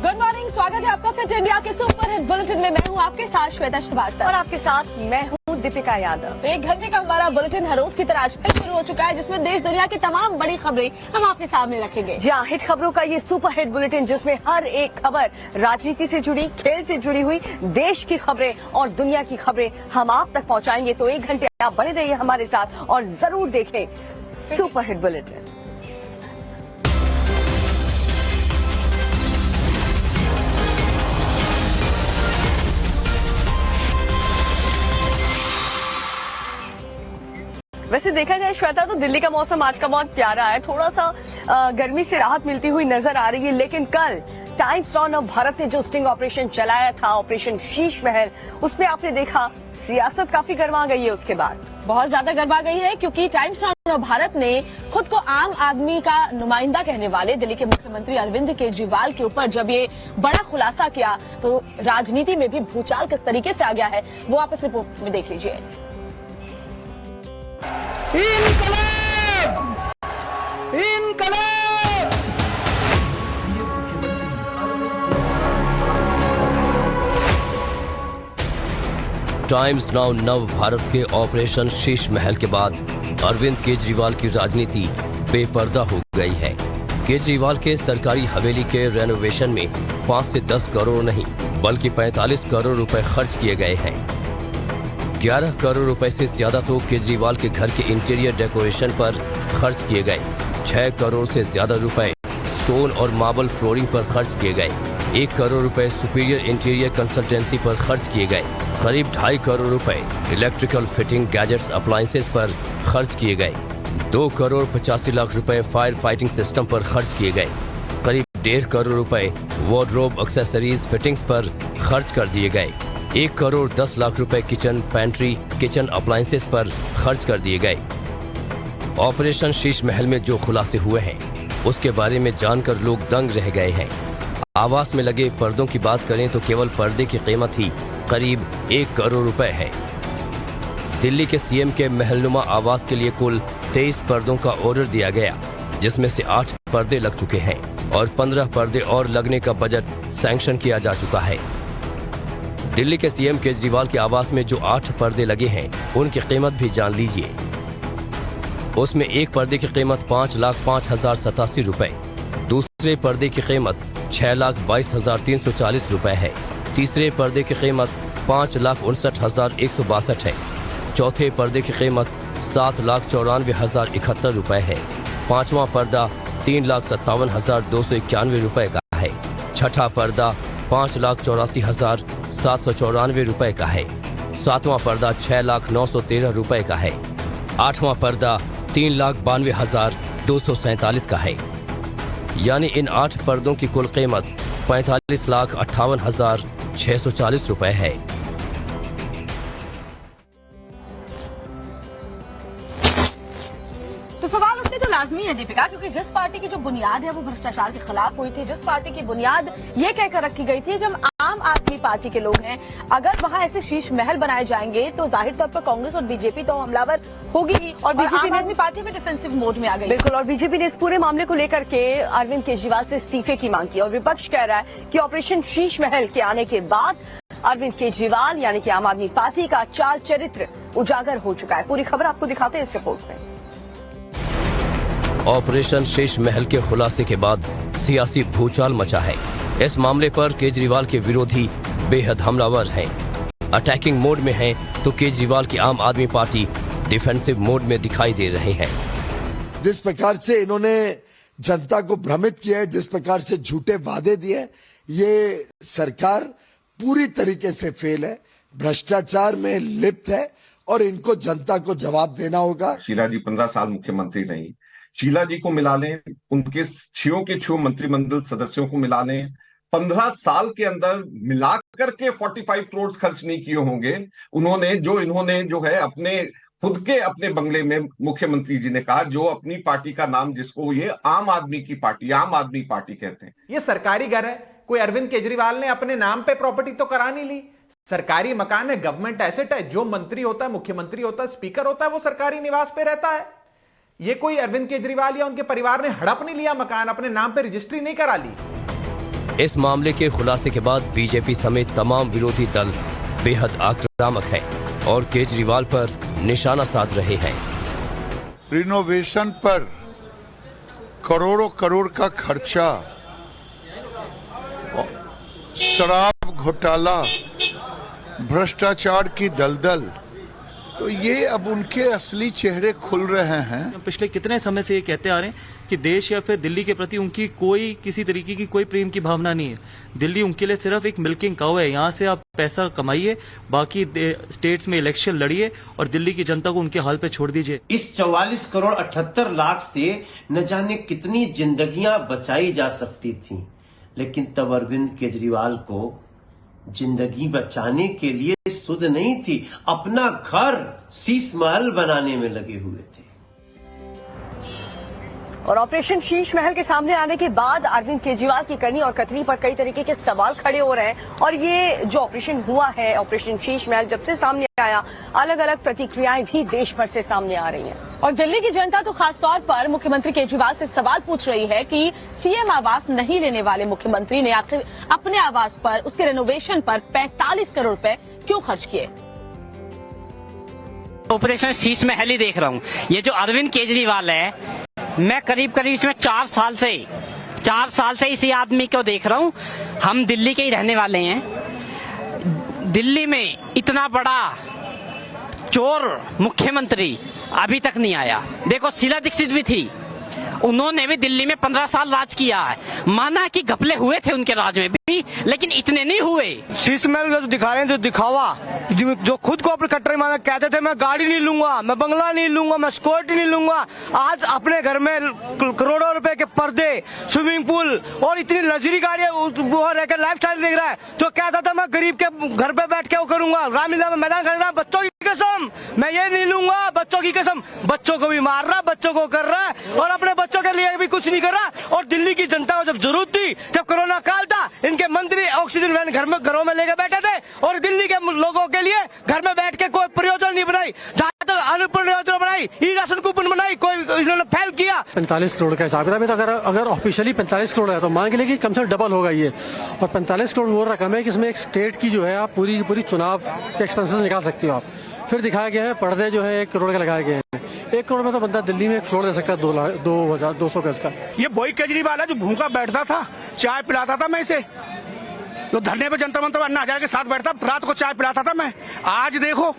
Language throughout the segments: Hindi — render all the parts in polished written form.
गुड मॉर्निंग, स्वागत है आपका फिट इंडिया के सुपर हिट बुलेटिन में। मैं हूं आपके साथ श्वेता श्रीवास्तव और आपके साथ मैं हूं दीपिका यादव। तो 1 घंटे का हमारा बुलेटिन हर रोज की तरह आज फिर शुरू हो चुका है, जिसमें देश दुनिया की तमाम बड़ी खबरें हम आपके सामने रखेंगे। जी हाँ, हिट खबरों का ये सुपर हिट बुलेटिन, जिसमें हर एक खबर राजनीति से जुड़ी, खेल से जुड़ी हुई, देश की खबरें और दुनिया की खबरें हम आप तक पहुँचाएंगे। तो 1 घंटे आप बने रहिए हमारे साथ और जरूर देखें सुपर हिट बुलेटिन। वैसे देखा जाए श्वेता, तो दिल्ली का मौसम आज का बहुत प्यारा है। थोड़ा सा गर्मी से राहत मिलती हुई नजर आ रही है, लेकिन कल टाइम्स ऑफ भारत ने जो स्टिंग ऑपरेशन चलाया था, ऑपरेशन शीश महल, उसमें आपने देखा सियासत काफी गर्मा गई है। उसके बाद बहुत ज्यादा गर्मा गई है, क्योंकि टाइम्स ऑफ भारत ने खुद को आम आदमी का नुमाइंदा कहने वाले दिल्ली के मुख्यमंत्री अरविंद केजरीवाल के ऊपर जब ये बड़ा खुलासा किया, तो राजनीति में भी भूचाल किस तरीके से आ गया है वो आप इस रिपोर्ट में देख लीजिए। टाइम्स नाउ नव भारत के ऑपरेशन शीश महल के बाद अरविंद केजरीवाल की राजनीति बेपर्दा हो गई है। केजरीवाल के सरकारी हवेली के रेनोवेशन में 5 से 10 करोड़ नहीं बल्कि 45 करोड़ रुपए खर्च किए गए हैं। 11 करोड़ रुपए से ज्यादा तो केजरीवाल के घर के इंटीरियर डेकोरेशन पर खर्च किए गए। 6 करोड़ से ज्यादा रुपए स्टोन और मार्बल फ्लोरिंग पर खर्च किए गए। 1 करोड़ रुपए सुपीरियर इंटीरियर कंसल्टेंसी पर खर्च किए गए। करीब 2.5 करोड़ रुपए इलेक्ट्रिकल फिटिंग गैजेट्स अप्लायंसेस पर खर्च किए गए। 2 करोड़ 85 लाख रुपए फायर फाइटिंग सिस्टम पर खर्च किए गए। करीब 1.5 करोड़ रुपए वार्डरोब एक्सेसरीज फिटिंग्स पर खर्च कर दिए गए। 1 करोड़ 10 लाख रुपए किचन पैंट्री किचन अप्लायंसेस पर खर्च कर दिए गए। ऑपरेशन शीश महल में जो खुलासे हुए हैं उसके बारे में जानकर लोग दंग रह गए हैं। आवास में लगे पर्दों की बात करें तो केवल पर्दे की कीमत ही करीब 1 करोड़ रुपए है। दिल्ली के सीएम के महलनुमा आवास के लिए कुल 23 पर्दों का ऑर्डर दिया गया, जिसमें से 8 पर्दे लग चुके हैं और 15 पर्दे और लगने का बजट सैंक्शन किया जा चुका है। दिल्ली के सीएम केजरीवाल के आवास में जो 8 पर्दे लगे हैं उनकी कीमत भी जान लीजिए। उसमें एक पर्दे की कीमत 5,05,087 रुपए, दूसरे पर्दे की कीमत 6,22,340 रुपए है, तीसरे पर्दे की कीमत 5,59,162 है, चौथे पर्दे की कीमत 7,94,071 रुपए है, पांचवा पर्दा 3,57,291 रुपए का है, छठा पर्दा 5,84,794 रुपए का है, सातवां पर्दा 6,09,13 रुपए का है, आठवां पर्दा 3,92,247 का है। यानी इन 8 पर्दों की कुल कीमत 45,58,640 रुपए है। तो सवाल उठने तो लाजमी है दीपिका, क्योंकि जिस पार्टी की जो बुनियाद है वो भ्रष्टाचार के खिलाफ हुई थी, जिस पार्टी की बुनियाद ये कहकर रखी गई थी कि हम आम आदमी पार्टी के लोग हैं, अगर वहां ऐसे शीश महल बनाए जाएंगे तो जाहिर तौर पर कांग्रेस और बीजेपी तो हमलावर होगी ही, और बीजेपी ने पार्टी में डिफेंसिव मोड में आ गई। बिल्कुल, और बीजेपी ने इस पूरे मामले को लेकर के अरविंद केजरीवाल से इस्तीफे की मांग की और विपक्ष कह रहा है कि ऑपरेशन शीश महल के आने के बाद अरविंद केजरीवाल यानी कि आम आदमी पार्टी का चाल चरित्र उजागर हो चुका है। पूरी खबर आपको दिखाते हैं इस रिपोर्ट में। ऑपरेशन शीश महल के खुलासे के बाद सियासी भूचाल मचा है। इस मामले पर केजरीवाल के विरोधी बेहद हमलावर हैं, अटैकिंग मोड में हैं, तो केजरीवाल की आम आदमी पार्टी डिफेंसिव मोड में दिखाई दे रहे हैं। जिस प्रकार से इन्होंने जनता को भ्रमित किया है, जिस प्रकार से झूठे वादे दिए, ये सरकार पूरी तरीके से फेल है, भ्रष्टाचार में लिप्त है और इनको जनता को जवाब देना होगा। शीला जी 15 साल मुख्यमंत्री रही, शीला जी को मिला लें, उनके छियों के छियों मंत्रिमंडल सदस्यों को मिला लें, 15 साल के अंदर मिलाकर के 45 करोड़ खर्च नहीं किए होंगे इन्होंने जो है अपने खुद के अपने बंगले में। मुख्यमंत्री जी ने कहा जो अपनी पार्टी का नाम, जिसको ये आम आदमी पार्टी कहते हैं, ये सरकारी घर है। कोई अरविंद केजरीवाल ने अपने नाम पे प्रॉपर्टी तो करा नहीं ली, सरकारी मकान है, गवर्नमेंट एसेट है। जो मंत्री होता है, मुख्यमंत्री होता है, स्पीकर होता है, वो सरकारी निवास पे रहता है। ये कोई अरविंद केजरीवाल या उनके परिवार ने हड़प नहीं लिया मकान, अपने नाम पे रजिस्ट्री नहीं करा ली। इस मामले के खुलासे के बाद बीजेपी समेत तमाम विरोधी दल बेहद आक्रामक है और केजरीवाल पर निशाना साध रहे हैं। रिनोवेशन पर करोड़ों करोड़ का खर्चा, शराब घोटाला, भ्रष्टाचार की दलदल, तो ये अब उनके असली चेहरे खुल रहे हैं। पिछले कितने समय से ये कहते आ रहे हैं कि देश या फिर दिल्ली के प्रति उनकी कोई किसी तरीके की कोई प्रेम की भावना नहीं है। दिल्ली उनके लिए सिर्फ एक मिल्किंग काउ है। यहाँ से आप पैसा कमाइए, बाकी स्टेट्स में इलेक्शन लड़िए और दिल्ली की जनता को उनके हाल पे छोड़ दीजिए। इस 44 करोड़ 78 लाख से न जाने कितनी जिंदगियां बचाई जा सकती थी, लेकिन तब अरविंद केजरीवाल को जिंदगी बचाने के लिए सुध नहीं थी, अपना घर शीश महल बनाने में लगे हुए थे। और ऑपरेशन शीश महल के सामने आने के बाद अरविंद केजरीवाल की करनी और कथनी पर कई तरीके के सवाल खड़े हो रहे हैं। और ये जो ऑपरेशन हुआ है, ऑपरेशन शीश महल, जब से सामने आया, अलग अलग प्रतिक्रियाएं भी देश भर से सामने आ रही हैं। और दिल्ली की जनता तो खासतौर पर मुख्यमंत्री केजरीवाल से सवाल पूछ रही है कि सीएम आवास नहीं लेने वाले मुख्यमंत्री ने आखिर अपने आवास पर, उसके रेनोवेशन पर 45 करोड़ रुपए क्यों खर्च किए। ऑपरेशन शीश महल ही देख रहा हूँ। ये जो अरविंद केजरीवाल है, मैं करीब इसमें 4 साल से इसी आदमी को देख रहा हूँ। हम दिल्ली के ही रहने वाले हैं। दिल्ली में इतना बड़ा चोर मुख्यमंत्री अभी तक नहीं आया। देखो शीला दीक्षित भी थी, उन्होंने भी दिल्ली में 15 साल राज किया है। माना कि घपले हुए थे उनके राज में भी, लेकिन इतने नहीं हुए। शीश महल जो दिखा रहे हैं, जो दिखावा, जो खुद को अपने कट्टर माना, कहते थे मैं गाड़ी नहीं लूंगा, मैं बंगला नहीं लूंगा, मैं सिक्योरिटी नहीं लूंगा। आज अपने घर में करोड़ों रुपए के पर्दे, स्विमिंग पूल और इतनी लग्जरी गाड़ियां वो रहकर लाइफ स्टाइल देख रहा है। जो कहता था मैं गरीब के घर पे बैठ के वो करूंगा, रामलीला में मैदान खरीदना, बच्चों की कसम मैं ये नहीं लूंगा, बच्चों की कसम। बच्चों को भी मार रहा, बच्चों को कर रहा है और अपने बच्चों के लिए भी कुछ नहीं कर रहा। और दिल्ली की जनता को जब जरूरत थी, जब कोरोना काल था, इनके मंत्री ऑक्सीजन वैन घरों में लेकर बैठे थे और दिल्ली के लोगों के लिए घर में बैठ के कोई प्रयोजन नहीं बनाई, जहाँ तक अनुप्रयोजन बनाई, ई राशन कूपन बनाई, कोई इन्होंने फैल किया। 45 करोड़ का हिसाब किताब है, तो अगर ऑफिशियली 45 करोड़ है तो मान के लिए कि कम से कम डबल होगा ये। और 45 करोड़ वो रकम है कि इसमें एक स्टेट की जो है आप पूरी चुनाव के एक्सपेंसेस निकाल सकते हो आप। फिर दिखाया गया है पर्दे जो है 1 करोड़ के लगाए गए हैं। 1 करोड़ में तो बंदा दिल्ली में एक फ्लोर दे सकता है 200 गज का। ये वही केजरीवाल है जो भूखा बैठता था, चाय पिलाता था मैं इसे, जो धरने पे जंतर मंतर अन्ना हजारे के साथ बैठता, रात को चाय पिलाता था मैं। आज देखो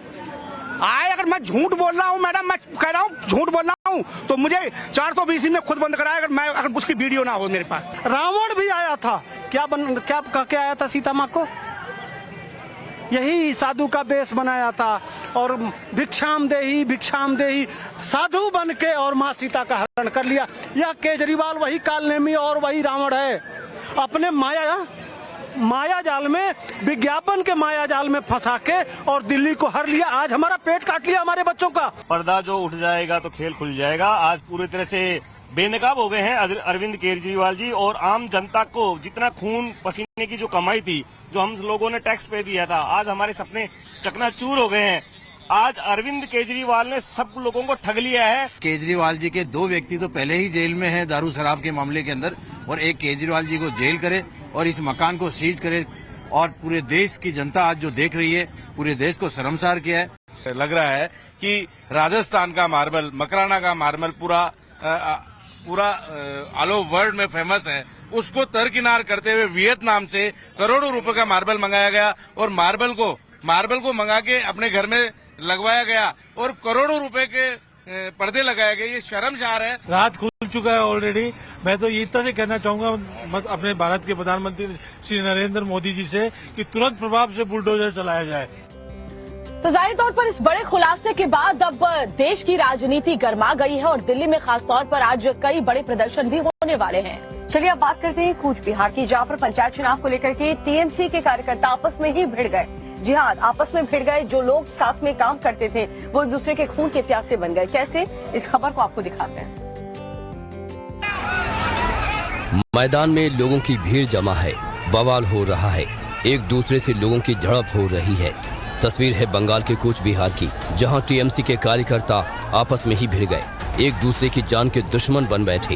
आए, अगर मैं झूठ बोल रहा हूँ मैडम, मैं कह रहा हूँ झूठ बोल रहा हूँ, तो मुझे 420 में खुद बंद कराया, अगर उसकी वीडियो ना हो मेरे पास। रावण भी आया था, क्या कह के आया था सीता माँ को, यही साधु का बेस बनाया था और भिक्षाम देही साधु बन के और माँ सीता का हरण कर लिया। यह केजरीवाल वही कालनेमी और वही रावण है, अपने माया जाल में, विज्ञापन के माया जाल में फंसा के और दिल्ली को हर लिया। आज हमारा पेट काट लिया हमारे बच्चों का। पर्दा जो उठ जाएगा तो खेल खुल जाएगा। आज पूरी तरह से बेनकाब हो गए हैं अरविंद केजरीवाल जी, और आम जनता को जितना खून पसीने की जो कमाई थी, जो हम लोगों ने टैक्स पे दिया था, आज हमारे सपने चकनाचूर हो गए हैं। आज अरविंद केजरीवाल ने सब लोगों को ठग लिया है। केजरीवाल जी के 2 व्यक्ति तो पहले ही जेल में हैं दारू शराब के मामले के अंदर, और एक केजरीवाल जी को जेल करे और इस मकान को सीज करे, और पूरे देश की जनता आज जो देख रही है, पूरे देश को शर्मसार किया है। लग रहा है कि राजस्थान का मार्बल, मकराना का मार्बल पूरा ऑल ओवर वर्ल्ड में फेमस है, उसको तर्किनार करते हुए वियतनाम से करोड़ों रुपए का मार्बल मंगाया गया और मार्बल को मंगा के अपने घर में लगवाया गया और करोड़ों रुपए के पर्दे लगाए गए। ये शर्मसार है। रात खुल चुका है ऑलरेडी। मैं तो ये तरह से कहना चाहूंगा अपने भारत के प्रधानमंत्री श्री नरेंद्र मोदी जी से कि तुरंत प्रभाव से बुलडोजर चलाया जाए। तो जाहिर तौर पर इस बड़े खुलासे के बाद अब देश की राजनीति गर्मा गई है और दिल्ली में खासतौर पर आज कई बड़े प्रदर्शन भी होने वाले हैं। चलिए अब बात करते हैं कूच बिहार की, जहाँ पर पंचायत चुनाव को लेकर के टीएमसी के कार्यकर्ता आपस में ही भिड़ गए। जी हाँ, आपस में भिड़ गए। जो लोग साथ में काम करते थे वो एक दूसरे के खून के प्यासे बन गए। कैसे, इस खबर को आपको दिखाते हैं। मैदान में लोगों की भीड़ जमा है, बवाल हो रहा है, एक दूसरे से लोगों की झड़प हो रही है। तस्वीर है बंगाल के कूच बिहार की, जहां टीएमसी के कार्यकर्ता आपस में ही भिड़ गए, एक दूसरे की जान के दुश्मन बन बैठे।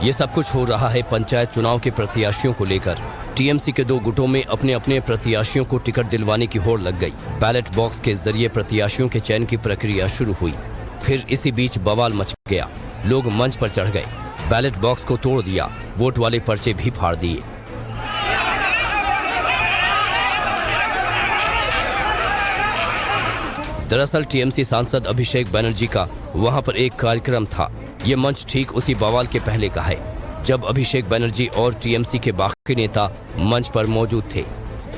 ये सब कुछ हो रहा है पंचायत चुनाव के प्रत्याशियों को लेकर। टीएमसी के 2 गुटों में अपने अपने प्रत्याशियों को टिकट दिलवाने की होड़ लग गई। बैलेट बॉक्स के जरिए प्रत्याशियों के चयन की प्रक्रिया शुरू हुई। फिर इसी बीच बवाल मच गया। लोग मंच पर चढ़ गए, बैलेट बॉक्स को तोड़ दिया, वोट वाले पर्चे भी फाड़ दिए। दरअसल टीएमसी सांसद अभिषेक बनर्जी का वहां पर एक कार्यक्रम था। ये मंच ठीक उसी बवाल के पहले का है, जब अभिषेक बनर्जी और टीएमसी के बाकी नेता मंच पर मौजूद थे।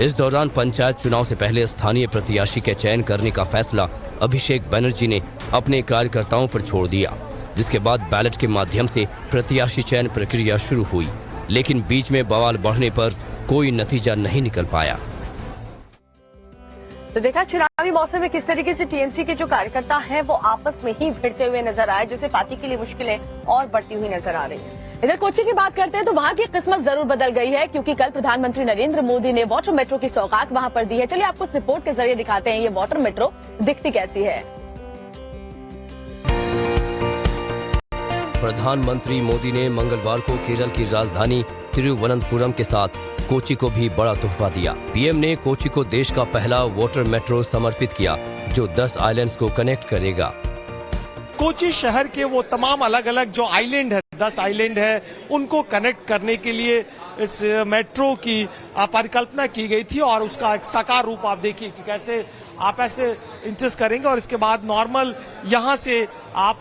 इस दौरान पंचायत चुनाव से पहले स्थानीय प्रत्याशी के चयन करने का फैसला अभिषेक बनर्जी ने अपने कार्यकर्ताओं पर छोड़ दिया, जिसके बाद बैलेट के माध्यम से प्रत्याशी चयन प्रक्रिया शुरू हुई। लेकिन बीच में बवाल बढ़ने पर कोई नतीजा नहीं निकल पाया। तो देखा चुनावी मौसम में किस तरीके से टीएमसी के जो कार्यकर्ता हैं वो आपस में ही भिड़ते हुए नजर आए, जिससे पार्टी के लिए मुश्किलें और बढ़ती हुई नजर आ रही है। इधर कोच्चि की बात करते हैं तो वहां की किस्मत जरूर बदल गई है, क्योंकि कल प्रधानमंत्री नरेंद्र मोदी ने वाटर मेट्रो की सौगात वहां पर दी है। चलिए आपको इस रिपोर्ट के जरिए दिखाते हैं ये वाटर मेट्रो दिखती कैसी है। प्रधानमंत्री मोदी ने मंगलवार को केरल की राजधानी तिरुवनंतपुरम के साथ कोच्चि को भी बड़ा तोहफा दिया। पीएम ने कोच्चि को देश का पहला वाटर मेट्रो समर्पित किया, जो 10 आइलैंड्स को कनेक्ट करेगा। कोच्चि शहर के वो तमाम अलग अलग जो आइलैंड है, 10 आइलैंड है, उनको कनेक्ट करने के लिए इस मेट्रो की परिकल्पना की गई थी। और उसका एक साकार रूप आप देखिए कि कैसे आप ऐसे इंटरेस्ट करेंगे और इसके बाद नॉर्मल यहाँ से आप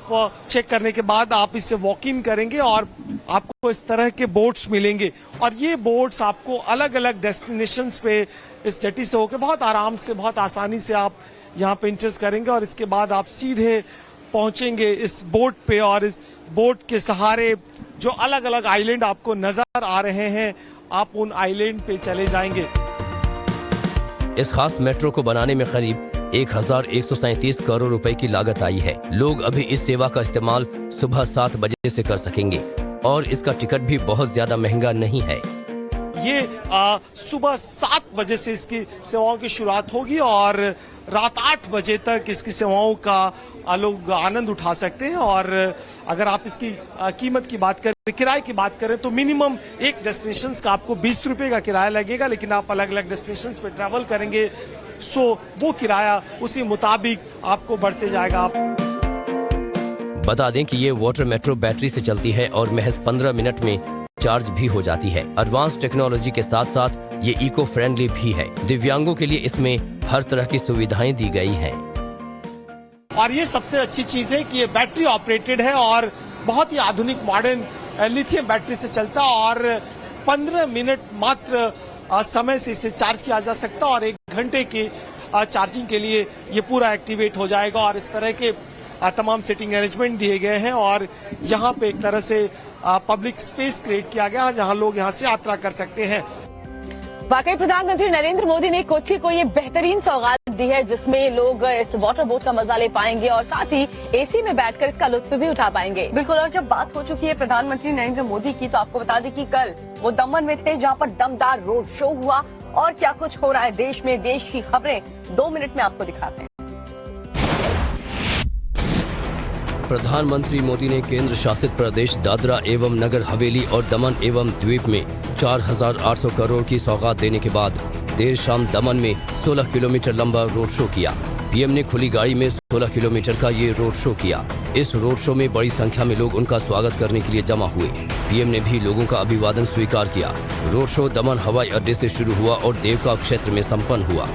चेक करने के बाद आप इससे वॉक इन करेंगे और आपको इस तरह के बोट्स मिलेंगे। और ये बोट्स आपको अलग अलग डेस्टिनेशंस पे इस जेटी से होकर बहुत आराम से, बहुत आसानी से आप यहाँ पे इंटरेस्ट करेंगे और इसके बाद आप सीधे पहुंचेंगे इस बोट पे। और इस बोट के सहारे जो अलग अलग आइलैंड आपको नजर आ रहे हैं, आप उन आइलैंड पे चले जाएंगे। इस खास मेट्रो को बनाने में करीब 1137 करोड़ रुपए की लागत आई है। लोग अभी इस सेवा का इस्तेमाल सुबह 7 बजे से कर सकेंगे और इसका टिकट भी बहुत ज्यादा महंगा नहीं है। ये सुबह 7 बजे से इसकी सेवाओं की शुरुआत होगी और रात 8 बजे तक इसकी सेवाओं का लोग आनंद उठा सकते हैं। और अगर आप इसकी कीमत की बात करें, किराए की बात करें, तो मिनिमम एक डेस्टिनेशन का आपको 20 रुपए का किराया लगेगा। लेकिन आप अलग अलग डेस्टिनेशन पे ट्रैवल करेंगे सो वो किराया उसी मुताबिक आपको बढ़ते जाएगा। बता दें कि ये वाटर मेट्रो बैटरी से चलती है और महज 15 मिनट में चार्ज भी हो जाती है। एडवांस टेक्नोलॉजी के साथ साथ ये इको फ्रेंडली भी है। दिव्यांगों के लिए इसमें हर तरह की सुविधाएं दी गई हैं। और ये सबसे अच्छी चीज है कि ये बैटरी ऑपरेटेड है और बहुत ही आधुनिक मॉडर्न लिथियम बैटरी से चलता है और 15 मिनट मात्र समय से इसे चार्ज किया जा सकता है और 1 घंटे की चार्जिंग के लिए ये पूरा एक्टिवेट हो जाएगा। और इस तरह के तमाम सिटिंग अरेंजमेंट दिए गए हैं और यहाँ पे एक तरह से पब्लिक स्पेस क्रिएट किया गया है जहाँ लोग यहाँ से यात्रा कर सकते हैं। वाकई प्रधानमंत्री नरेंद्र मोदी ने कोच्चि को ये बेहतरीन सौगात दी है, जिसमें लोग इस वाटर बोट का मजा ले पाएंगे और साथ ही एसी में बैठकर इसका लुत्फ भी उठा पाएंगे। बिल्कुल। और जब बात हो चुकी है प्रधानमंत्री नरेंद्र मोदी की, तो आपको बता दें कि कल वो दमन में थे, जहां पर दमदार रोड शो हुआ। और क्या कुछ हो रहा है देश में, देश की खबरें 2 मिनट में आपको दिखाते हैं। प्रधानमंत्री मोदी ने केंद्र शासित प्रदेश दादरा एवं नगर हवेली और दमन एवं द्वीप में 4,800 करोड़ की सौगात देने के बाद देर शाम दमन में 16 किलोमीटर लंबा रोड शो किया। पीएम ने खुली गाड़ी में 16 किलोमीटर का ये रोड शो किया। इस रोड शो में बड़ी संख्या में लोग उनका स्वागत करने के लिए जमा हुए। पीएम ने भी लोगों का अभिवादन स्वीकार किया। रोड शो दमन हवाई अड्डे से शुरू हुआ और देवका क्षेत्र में संपन्न हुआ।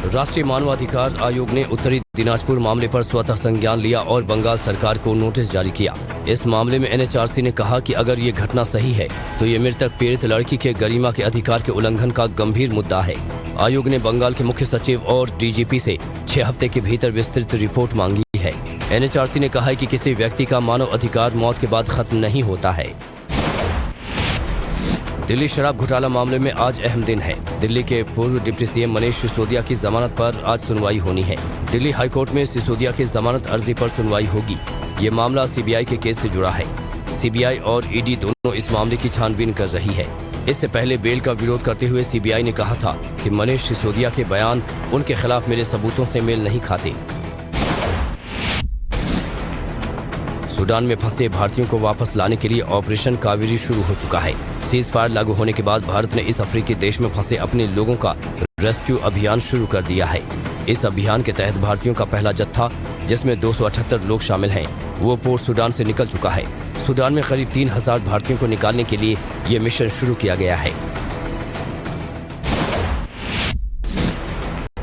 राष्ट्रीय मानवाधिकार आयोग ने उत्तरी दिनाजपुर मामले पर स्वतः संज्ञान लिया और बंगाल सरकार को नोटिस जारी किया। इस मामले में एनएचआरसी ने कहा कि अगर ये घटना सही है तो ये मृतक पीड़ित लड़की के गरिमा के अधिकार के उल्लंघन का गंभीर मुद्दा है। आयोग ने बंगाल के मुख्य सचिव और डीजीपी से 6 हफ्ते के भीतर विस्तृत रिपोर्ट मांगी है। एनएचआरसी ने कहा है कि किसी व्यक्ति का मानव अधिकार मौत के बाद खत्म नहीं होता है। दिल्ली शराब घोटाला मामले में आज अहम दिन है। दिल्ली के पूर्व डिप्टी सीएम मनीष सिसोदिया की जमानत पर आज सुनवाई होनी है। दिल्ली हाईकोर्ट में सिसोदिया की जमानत अर्जी पर सुनवाई होगी। ये मामला सीबीआई के केस से जुड़ा है। सीबीआई और ईडी दोनों इस मामले की छानबीन कर रही है। इससे पहले बेल का विरोध करते हुए सीबीआई ने कहा था कि मनीष सिसोदिया के बयान उनके खिलाफ मिले सबूतों से मेल नहीं खाते। सूडान में फंसे भारतीयों को वापस लाने के लिए ऑपरेशन कावेरी शुरू हो चुका है। सीज फायर लागू होने के बाद भारत ने इस अफ्रीकी देश में फंसे अपने लोगों का रेस्क्यू अभियान शुरू कर दिया है। इस अभियान के तहत भारतीयों का पहला जत्था, जिसमें 278 लोग शामिल हैं, वो पोर्ट सूडान से निकल चुका है। सूडान में करीब 3000 भारतीयों को निकालने के लिए ये मिशन शुरू किया गया है।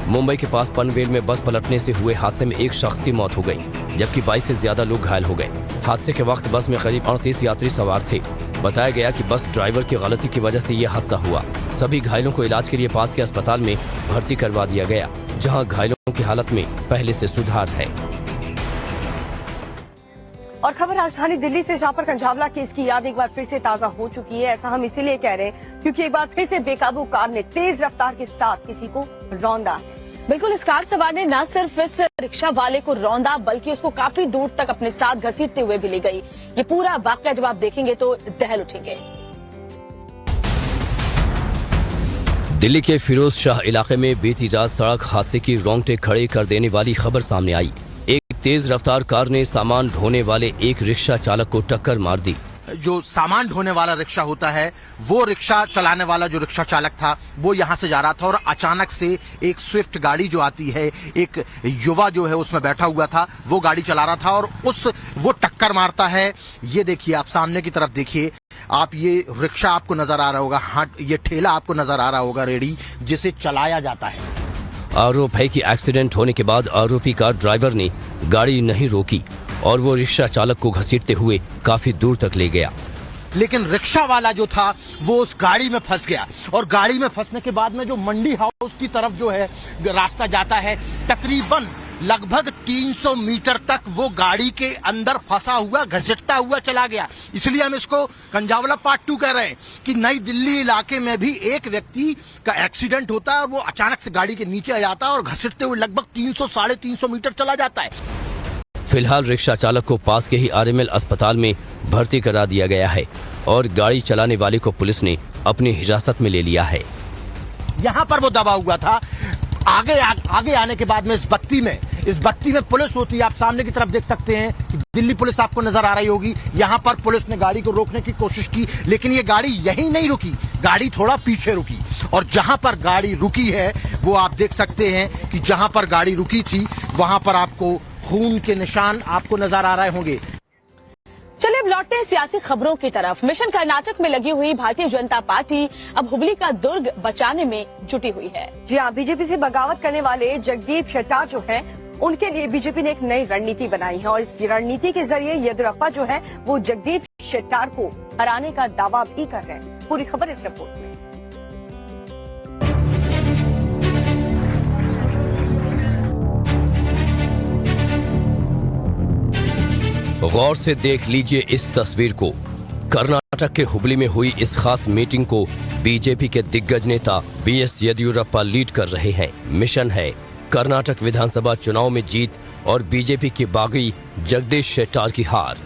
मुंबई के पास पनवेल में बस पलटने से हुए हादसे में एक शख्स की मौत हो गई, जबकि 22 से ज्यादा लोग घायल हो गए। हादसे के वक्त बस में करीब 38 यात्री सवार थे। बताया गया कि बस ड्राइवर की गलती की वजह से यह हादसा हुआ। सभी घायलों को इलाज के लिए पास के अस्पताल में भर्ती करवा दिया गया, जहां घायलों की हालत में पहले से सुधार है। और खबर राजधानी दिल्ली से, जहां पर कंझावला केस की याद एक बार फिर से ताजा हो चुकी है। ऐसा हम इसीलिए कह रहे हैं क्योंकि एक बार फिर से बेकाबू कार ने तेज रफ्तार के साथ किसी को रौंदा है। बिल्कुल, इस कार सवार ने न सिर्फ इस रिक्शा वाले को रौंदा, बल्कि उसको काफी दूर तक अपने साथ घसीटते हुए भी ले गई। ये पूरा वाकया जब आप देखेंगे तो दहल उठेंगे। दिल्ली के फिरोज शाह इलाके में बीती रात सड़क हादसे की रोंगटे खड़े कर देने वाली खबर सामने आई। एक तेज रफ्तार कार ने सामान ढोने वाले एक रिक्शा चालक को टक्कर मार दी। जो सामान ढोने वाला रिक्शा होता है, वो रिक्शा चलाने वाला जो रिक्शा चालक था, वो यहाँ से जा रहा था और अचानक से एक स्विफ्ट गाड़ी जो आती है, एक युवा जो है उसमें बैठा हुआ था, वो गाड़ी चला रहा था और वो टक्कर मारता है। ये देखिए, आप सामने की तरफ देखिए, आप ये रिक्शा आपको नजर आ रहा होगा, हाँ ये ठेला आपको नजर आ रहा होगा, रेडी जिसे चलाया जाता है। आरोप है कि एक्सीडेंट होने के बाद आरोपी कार ड्राइवर ने गाड़ी नहीं रोकी और वो रिक्शा चालक को घसीटते हुए काफी दूर तक ले गया। लेकिन रिक्शा वाला जो था वो उस गाड़ी में फंस गया और गाड़ी में फंसने के बाद में जो मंडी हाउस की तरफ जो है रास्ता जाता है, तकरीबन लगभग 300 मीटर तक वो गाड़ी के अंदर फंसा हुआ, घसीटता हुआ चला गया। इसलिए हम इसको कंझावला पार्ट 2 कह रहे हैं कि नई दिल्ली इलाके में भी एक व्यक्ति का एक्सीडेंट होता है और वो अचानक से गाड़ी के नीचे आ जाता है और घसीटते हुए लगभग 300-350 मीटर चला जाता है। फिलहाल रिक्शा चालक को पास के ही आरएमएल अस्पताल में भर्ती करा दिया गया है और गाड़ी चलाने वाले को पुलिस ने अपनी हिरासत में ले लिया है। यहाँ पर वो दबा हुआ था। आगे आने के बाद में इस बत्ती में पुलिस होती है। आप सामने की तरफ देख सकते हैं कि दिल्ली पुलिस आपको नजर आ रही होगी। यहाँ पर पुलिस ने गाड़ी को रोकने की कोशिश की, लेकिन ये गाड़ी यहीं नहीं रुकी, गाड़ी थोड़ा पीछे रुकी और जहां पर गाड़ी रुकी है वो आप देख सकते हैं कि जहां पर गाड़ी रुकी थी वहां पर आपको खून के निशान आपको नजर आ रहे होंगे। चलिए अब लौटते हैं सियासी खबरों की तरफ। मिशन कर्नाटक में लगी हुई भारतीय जनता पार्टी अब हुबली का दुर्ग बचाने में जुटी हुई है। जी हाँ, बीजेपी से बगावत करने वाले जगदीप शेट्टार जो हैं, उनके लिए बीजेपी ने एक नई रणनीति बनाई है और इस रणनीति के जरिए येदियुरप्पा जो है वो जगदीप शेट्टार को हराने का दावा भी कर रहे हैं। पूरी खबर इस रिपोर्ट में। गौर से देख लीजिए इस तस्वीर को। कर्नाटक के हुबली में हुई इस खास मीटिंग को बीजेपी के दिग्गज नेता बीएस येदियुरप्पा लीड कर रहे हैं। मिशन है कर्नाटक विधानसभा चुनाव में जीत और बीजेपी की बागी जगदीश शेट्टार की हार।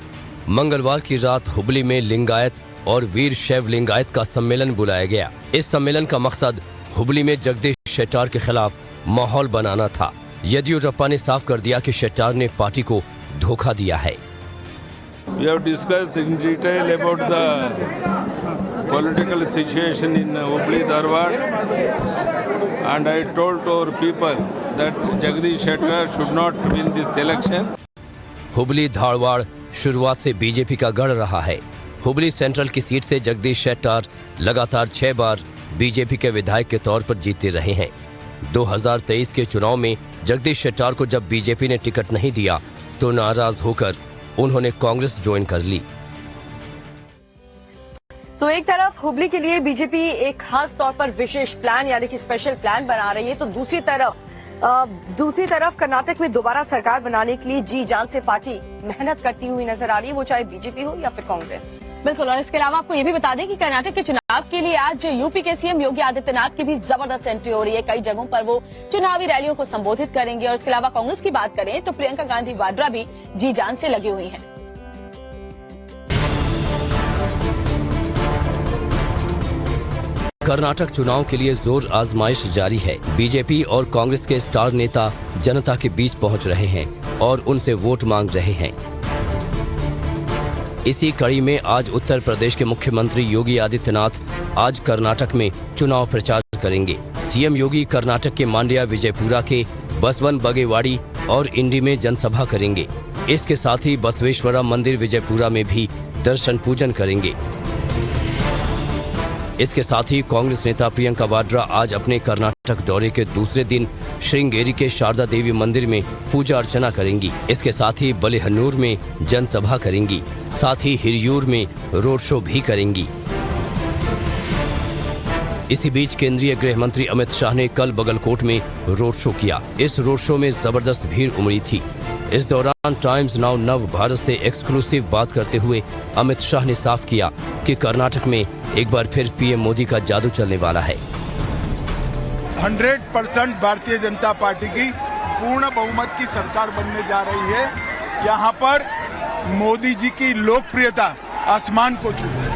मंगलवार की रात हुबली में लिंगायत और वीर शैव लिंगायत का सम्मेलन बुलाया गया। इस सम्मेलन का मकसद हुबली में जगदीश शेट्टार के खिलाफ माहौल बनाना था। येदियुरप्पा ने साफ कर दिया कि शेट्टार ने पार्टी को धोखा दिया है। We have discussed in detail about the political situation in Hubli Dharwad, and I told our people that Jagdish Shettar should not win this election. Hubli Dharwad शुरुआत से बीजेपी का गढ़ रहा है। हुबली सेंट्रल की सीट से जगदीश शेट्टार लगातार 6 बार बीजेपी के विधायक के तौर पर जीते रहे हैं। 2023 के चुनाव में जगदीश शेट्टार को जब बीजेपी ने टिकट नहीं दिया तो नाराज होकर उन्होंने कांग्रेस ज्वाइन कर ली। तो एक तरफ हुबली के लिए बीजेपी एक खास तौर पर विशेष प्लान यानी कि स्पेशल प्लान बना रही है, तो दूसरी तरफ कर्नाटक में दोबारा सरकार बनाने के लिए जी जान से पार्टी मेहनत करती हुई नजर आ रही है, वो चाहे बीजेपी हो या फिर कांग्रेस। बिल्कुल, और इसके अलावा आपको ये भी बता दें कि कर्नाटक के चुनाव के लिए आज यूपी के सीएम योगी आदित्यनाथ की भी जबरदस्त एंट्री हो रही है। कई जगहों पर वो चुनावी रैलियों को संबोधित करेंगे। और इसके अलावा कांग्रेस की बात करें तो प्रियंका गांधी वाड्रा भी जी जान से लगी हुई हैं। कर्नाटक चुनाव के लिए जोर आजमाइश जारी है। बीजेपी और कांग्रेस के स्टार नेता जनता के बीच पहुंच रहे हैं और उनसे वोट मांग रहे हैं। इसी कड़ी में आज उत्तर प्रदेश के मुख्यमंत्री योगी आदित्यनाथ आज कर्नाटक में चुनाव प्रचार करेंगे। सीएम योगी कर्नाटक के मांड्या, विजयपुरा के बसवन बगेवाड़ी और इंडी में जनसभा करेंगे। इसके साथ ही बसवेश्वरा मंदिर विजयपुरा में भी दर्शन पूजन करेंगे। इसके साथ ही कांग्रेस नेता प्रियंका वाड्रा आज अपने कर्नाटक दौरे के दूसरे दिन श्रृंगेरी के शारदा देवी मंदिर में पूजा अर्चना करेंगी। इसके साथ ही बलेहन्नूर में जनसभा करेंगी। साथ ही हिरियूर में रोड शो भी करेंगी। इसी बीच केंद्रीय गृह मंत्री अमित शाह ने कल बगलकोट में रोड शो किया। इस रोड शो में जबरदस्त भीड़ उमड़ी थी। इस दौरान टाइम्स नाउ नव भारत से एक्सक्लूसिव बात करते हुए अमित शाह ने साफ किया कि कर्नाटक में एक बार फिर पीएम मोदी का जादू चलने वाला है। 100% भारतीय जनता पार्टी की पूर्ण बहुमत की सरकार बनने जा रही है। यहाँ पर मोदी जी की लोकप्रियता आसमान को छू है।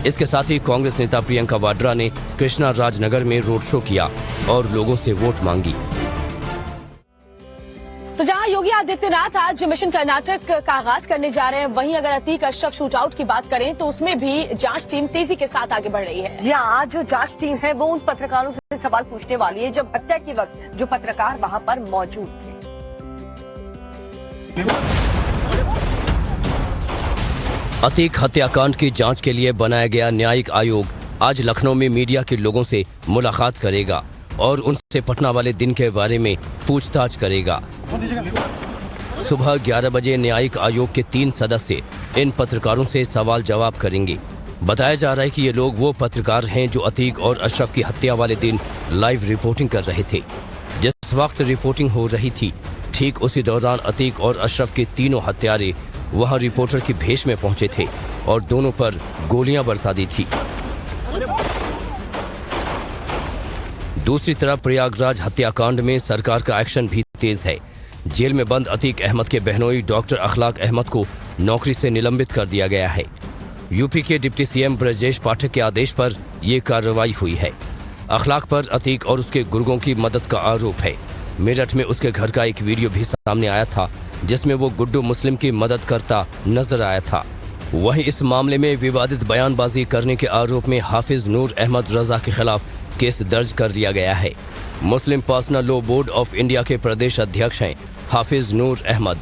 इसके साथ ही कांग्रेस नेता प्रियंका वाड्रा ने कृष्णा राजनगर में रोड शो किया और लोगों से वोट मांगी। तो जहां योगी आदित्यनाथ आज मिशन कर्नाटक का आगाज करने जा रहे हैं, वहीं अगर अतीक अशरफ शूट आउट की बात करें तो उसमें भी जांच टीम तेजी के साथ आगे बढ़ रही है। जी हाँ, आज जो जांच टीम है वो उन पत्रकारों से सवाल पूछने वाली है जब हत्या के वक्त जो पत्रकार वहां पर मौजूद थे। अतीक हत्याकांड की जांच के लिए बनाया गया न्यायिक आयोग आज लखनऊ में मीडिया के लोगों से मुलाकात करेगा और उनसे पटना वाले दिन के बारे में पूछताछ करेगा। सुबह 11 बजे न्यायिक आयोग के 3 सदस्य इन पत्रकारों से सवाल जवाब करेंगे। बताया जा रहा है कि ये लोग वो पत्रकार हैं जो अतीक और अशरफ की हत्या वाले दिन लाइव रिपोर्टिंग कर रहे थे। जिस वक्त रिपोर्टिंग हो रही थी, ठीक उसी दौरान अतीक और अशरफ के तीनों हत्यारे वहां रिपोर्टर की भेष में पहुंचे थे और दोनों पर गोलियां बरसा दी थी। दूसरी तरफ प्रयागराज हत्याकांड में सरकार का एक्शन भी तेज है। जेल में बंद अतीक अहमद के बहनोई डॉक्टर अखलाक अहमद को नौकरी से निलंबित कर दिया गया है। यूपी के डिप्टी सीएम ब्रजेश पाठक के आदेश पर यह कार्रवाई हुई है। अखलाक पर अतीक और उसके गुर्गों की मदद का आरोप है। मेरठ में उसके घर का एक वीडियो भी सामने आया था जिसमें वो गुड्डू मुस्लिम की मदद करता नजर आया था। वहीं इस मामले में विवादित बयानबाजी करने के आरोप में हाफिज नूर अहमद रजा के खिलाफ केस दर्ज कर दिया गया है। Muslim personal law board of India के प्रदेश अध्यक्ष हैं हाफिज नूर अहमद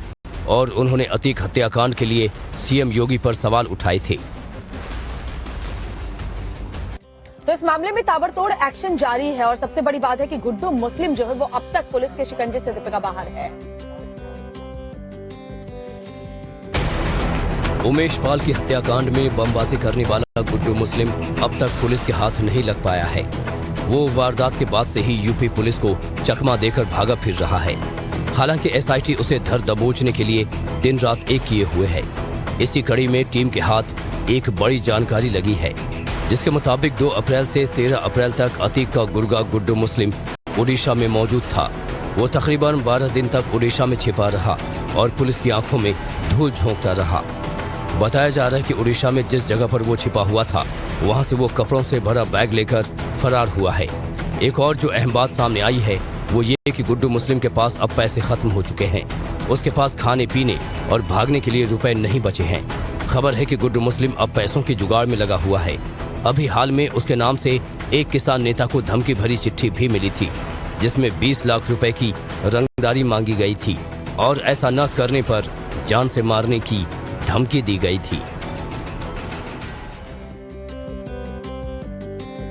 और उन्होंने अतीक हत्याकांड के लिए सीएम योगी पर सवाल उठाए थे। तो इस मामले में ताबड़तोड़ एक्शन जारी है और सबसे बड़ी बात है कि गुड्डू मुस्लिम जो है वो अब तक पुलिस के शिकंजे से दीपिका बाहर है। उमेश पाल की हत्याकांड में बमबाजी करने वाला गुड्डू मुस्लिम अब तक पुलिस के हाथ नहीं लग पाया है। वो वारदात के बाद से ही यूपी पुलिस को चकमा देकर भागा फिर रहा है। हालांकि एसआईटी उसे धर दबोचने के लिए दिन रात एक किए हुए है। इसी कड़ी में टीम के हाथ एक बड़ी जानकारी लगी है, जिसके मुताबिक 2 अप्रैल से 13 अप्रैल तक अतीक का गुर्गा गुड्डू मुस्लिम ओडिशा में मौजूद था। वो तकरीबन 12 दिन तक ओडिशा में छिपा रहा और पुलिस की आंखों में धूल झोंकता रहा। बताया जा रहा है कि ओडिशा में जिस जगह पर वो छिपा हुआ था, वहां से वो कपड़ों से भरा बैग लेकर फरार हुआ है। एक और जो अहम बात सामने आई है वो ये कि गुड्डू मुस्लिम के पास अब पैसे खत्म हो चुके हैं। उसके पास खाने पीने और भागने के लिए रुपए नहीं बचे हैं। खबर है कि गुड्डू मुस्लिम अब पैसों की जुगाड़ में लगा हुआ है। अभी हाल में उसके नाम से एक किसान नेता को धमकी भरी चिट्ठी भी मिली थी, जिसमें 20 लाख रुपए की रंगदारी मांगी गई थी और ऐसा न करने पर जान से मारने की धमकी दी गई थी।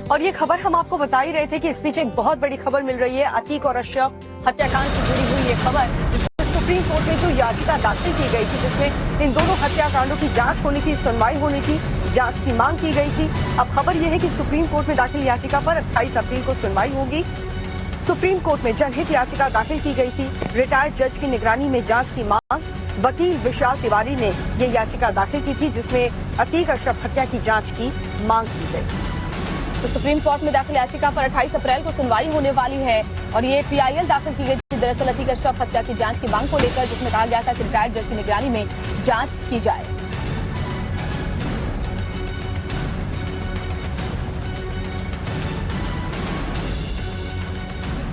और ये खबर हम आपको बता ही रहे थे कि इस बीच एक बहुत बड़ी खबर मिल रही है अतीक और अशरफ हत्याकांड से जुड़ी हुई ये खबर, जिसमें सुप्रीम कोर्ट में जो याचिका दाखिल की गई थी, जिसमें इन दोनों हत्याकांडों की जांच होनी थी, सुनवाई होनी थी, जांच की मांग की गई थी। अब खबर यह है कि सुप्रीम कोर्ट में दाखिल याचिका पर 28 अप्रैल को सुनवाई होगी। सुप्रीम कोर्ट में जनहित याचिका दाखिल की गई थी। रिटायर्ड जज की निगरानी में जांच की मांग, वकील विशाल तिवारी ने ये याचिका दाखिल की थी, जिसमें अतीक अशरफ हत्या की जांच की मांग की गई। तो सुप्रीम कोर्ट में दाखिल याचिका पर 28 अप्रैल को सुनवाई होने वाली है और ये पीआईएल दाखिल की गई थी दरअसल अतीक अशरफ हत्या की जांच की मांग को लेकर, जिसमें कहा गया था कि रिटायर्ड जज की निगरानी में जांच की जाए।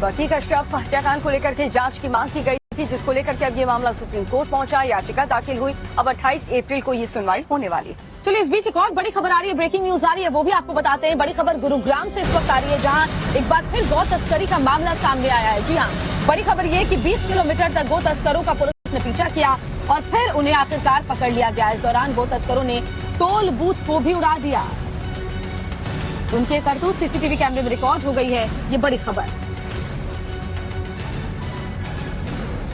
अतीक अशरफ हत्याकांड को लेकर के जांच की मांग की गई। थी, जिसको लेकर के अब ये मामला सुप्रीम कोर्ट पहुंचा, याचिका दाखिल हुई। अब 28 अप्रैल को ये सुनवाई होने वाली। चलिए, इस बीच एक और बड़ी खबर आ रही है, ब्रेकिंग न्यूज आ रही है, वो भी आपको बताते हैं। बड़ी खबर गुरुग्राम से इस वक्त आ रही है, जहां एक बार फिर गौ तस्करी का मामला सामने आया है। जी हाँ, बड़ी खबर ये कि 20 किलोमीटर तक गौ तस्करों का पुलिस ने पीछा किया और फिर उन्हें आखिरकार पकड़ लिया गया। इस दौरान गौ तस्करों ने टोल बूथ को भी उड़ा दिया। उनके करतूत सीसीटीवी कैमरे में रिकॉर्ड हो गई है, ये बड़ी खबर।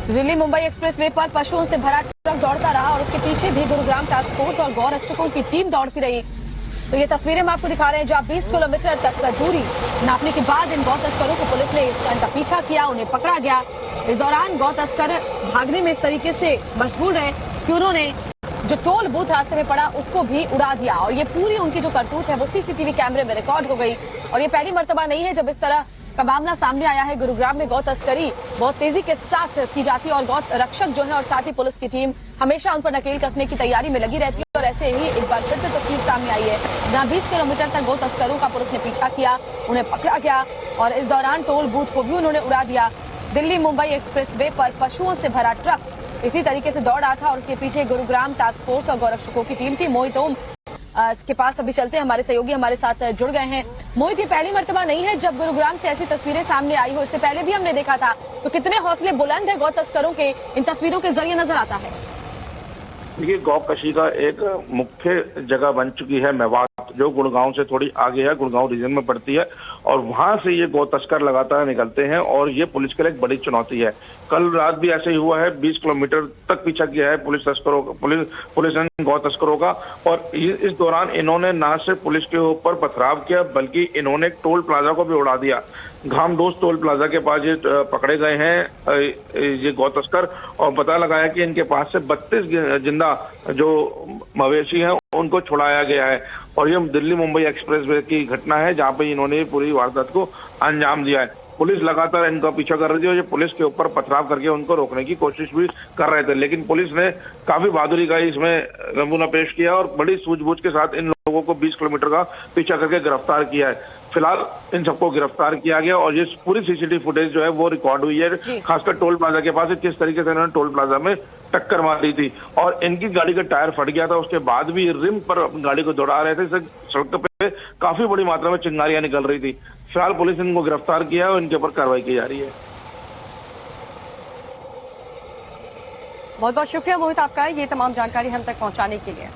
दिल्ली मुंबई एक्सप्रेसवे पर पशुओं से भरा ट्रक दौड़ता रहा और उसके पीछे भी गुरुग्राम टास्क फोर्स और गौ रक्षकों की टीम दौड़ती रही। तो ये तस्वीरें हम आपको दिखा रहे हैं, जहां 20 किलोमीटर तक का दूरी नापने के बाद इन गौ तस्करों को पुलिस ने इनका पीछा किया, उन्हें पकड़ा गया। इस दौरान गौ तस्कर भागने में इस तरीके से मशगूल रहे कि उन्होंने जो टोल बूथ रास्ते में पड़ा उसको भी उड़ा दिया। और ये पूरी उनकी जो करतूत है वो सीसीटीवी कैमरे में रिकॉर्ड हो गई। और ये पहली मर्तबा नहीं है जब इस तरह का मामला सामने आया है। गुरुग्राम में गौ तस्करी बहुत तेजी के साथ की जाती है और गौ रक्षक जो है और साथ ही पुलिस की टीम हमेशा उन पर नकेल कसने की तैयारी में लगी रहती है। और ऐसे ही एक बार फिर से तस्वीर सामने आई है, जहां 20 किलोमीटर तक गौ तस्करों का पुलिस ने पीछा किया, उन्हें पकड़ा गया और इस दौरान टोल बूथ को भी उन्होंने उड़ा दिया। दिल्ली मुंबई एक्सप्रेसवे पर पशुओं से भरा ट्रक इसी तरीके से दौड़ रहा था और उसके पीछे गुरुग्राम टास्क फोर्स और गौरक्षकों की टीम थी। मोहित ओम इसके पास अभी चलते हैं, हमारे सहयोगी हमारे साथ जुड़ गए हैं। मोहित, ये पहली मर्तबा नहीं है जब गुरुग्राम से ऐसी तस्वीरें सामने आई हो, इससे पहले भी हमने देखा था। तो कितने हौसले बुलंद है गौ तस्करों के, इन तस्वीरों के जरिए नजर आता है। देखिए, गौकशी का एक मुख्य जगह बन चुकी है मेवात, जो गुड़गांव से थोड़ी आगे है, गुड़गांव रीजन में पड़ती है और वहां से ये गौ तस्कर लगातार निकलते हैं और ये पुलिस के लिए एक बड़ी चुनौती है। कल रात भी ऐसे ही हुआ है, 20 किलोमीटर तक पीछा किया है पुलिस ने गौ तस्करों का। और इस दौरान इन्होंने न सिर्फ पुलिस के ऊपर पथराव किया बल्कि इन्होंने एक टोल प्लाजा को भी उड़ा दिया। घामदोस टोल प्लाजा के पास ये पकड़े गए हैं ये गौ तस्कर और पता लगाया कि इनके पास से 32 जिंदा जो मवेशी हैं उनको छुड़ाया गया है। और ये दिल्ली मुंबई एक्सप्रेसवे की घटना है जहां पे इन्होंने पूरी वारदात को अंजाम दिया है। पुलिस लगातार इनका पीछा कर रही थी और ये पुलिस के ऊपर पथराव करके उनको रोकने की कोशिश भी कर रहे थे, लेकिन पुलिस ने काफी बहादुरी का इसमें नमूना पेश किया और बड़ी सूझबूझ के साथ इन लोगों को 20 किलोमीटर का पीछा करके गिरफ्तार किया है। फिलहाल इन सबको गिरफ्तार किया गया और ये पूरी सीसीटीवी फुटेज जो है वो रिकॉर्ड हुई है, खासकर टोल प्लाजा के पास किस तरीके से इन्होंने टोल प्लाजा में टक्कर मार दी थी और इनकी गाड़ी का टायर फट गया था। उसके बाद भी रिम पर गाड़ी को दौड़ा रहे थे, सड़क पे काफी बड़ी मात्रा में चिंगारियां निकल रही थी। फिलहाल पुलिस इनको गिरफ्तार किया और इनके ऊपर कार्रवाई की जा रही है। बहुत बहुत शुक्रिया मोहित आपका ये तमाम जानकारी हम तक पहुंचाने के लिए।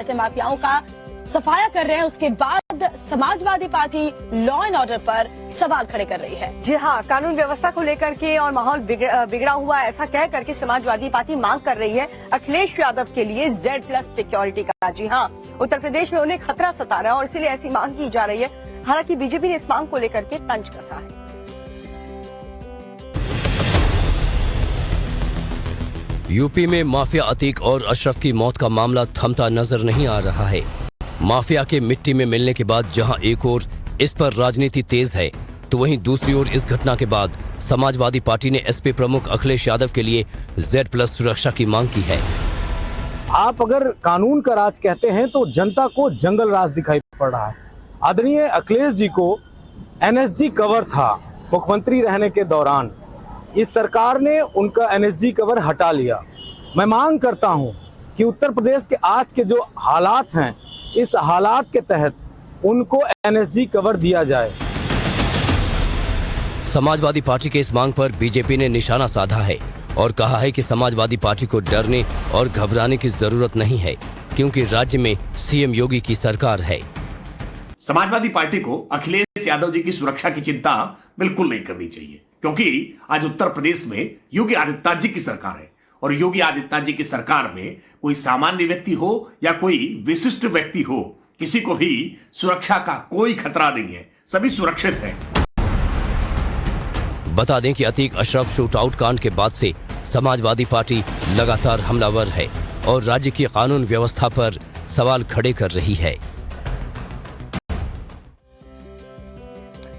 ऐसे माफियाओं का सफाया कर रहे हैं, उसके बाद Samajwadi party law and order पर सवाल खड़े कर रही है। जी हाँ, कानून व्यवस्था को लेकर के और माहौल बिगड़ा हुआ ऐसा कह करके समाजवादी पार्टी मांग कर रही है अखिलेश यादव के लिए Z+ सिक्योरिटी का। जी हाँ, उत्तर प्रदेश में उन्हें खतरा सता रहा है और इसीलिए ऐसी मांग की जा रही है। हालांकि बीजेपी ने इस मांग को लेकर के तंज कसा है। यूपी में माफिया अतीक और अशरफ की मौत का मामला थमता नजर नहीं आ रहा है। माफिया के मिट्टी में मिलने के बाद जहां एक ओर इस पर राजनीति तेज है, तो वहीं दूसरी ओर इस घटना के बाद समाजवादी पार्टी ने एसपी प्रमुख अखिलेश यादव के लिए Z+ सुरक्षा की मांग की है। आप अगर कानून का राज कहते हैं तो जनता को जंगल राज दिखाई पड़ रहा है। आदरणीय अखिलेश जी को NSG कवर था मुख्यमंत्री रहने के दौरान, इस सरकार ने उनका NSG कवर हटा लिया। मैं मांग करता हूं कि उत्तर प्रदेश के आज के जो हालात हैं, इस हालात के तहत उनको NSG कवर दिया जाए। समाजवादी पार्टी के इस मांग पर बीजेपी ने निशाना साधा है और कहा है कि समाजवादी पार्टी को डरने और घबराने की जरूरत नहीं है, क्योंकि राज्य में सीएम योगी की सरकार है। समाजवादी पार्टी को अखिलेश यादव जी की सुरक्षा की चिंता बिल्कुल नहीं करनी चाहिए, क्योंकि आज उत्तर प्रदेश में योगी आदित्यनाथ जी की सरकार है और योगी आदित्यनाथ जी की सरकार में कोई सामान्य व्यक्ति हो या कोई विशिष्ट व्यक्ति हो, किसी को भी सुरक्षा का कोई खतरा नहीं है, सभी सुरक्षित हैं। बता दें कि अतीक अशरफ शूटआउट कांड के बाद से समाजवादी पार्टी लगातार हमलावर है और राज्य की कानून व्यवस्था पर सवाल खड़े कर रही है।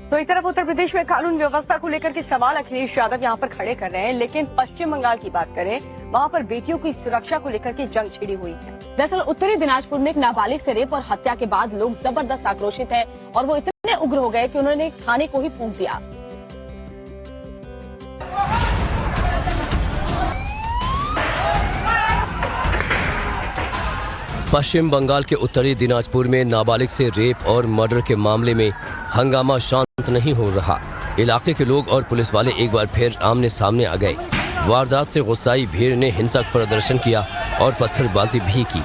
तो एक तरफ उत्तर प्रदेश में कानून व्यवस्था को लेकर के सवाल अखिलेश यादव यहां पर खड़े कर रहे हैं, लेकिन पश्चिम बंगाल की बात करें, वहां पर बेटियों की सुरक्षा को लेकर के जंग छिड़ी हुई है। दरअसल उत्तरी दिनाजपुर में एक नाबालिग से रेप और हत्या के बाद लोग जबरदस्त आक्रोशित है और वो इतने उग्र हो गए कि उन्होंने थाने को ही फूंक दिया। पश्चिम बंगाल के उत्तरी दिनाजपुर में नाबालिग से रेप और मर्डर के मामले में हंगामा शांत नहीं हो रहा। इलाके के लोग और पुलिस वाले एक बार फिर आमने सामने आ गए। वारदात से गुस्साई भीड़ ने हिंसक प्रदर्शन किया और पत्थरबाजी भी की।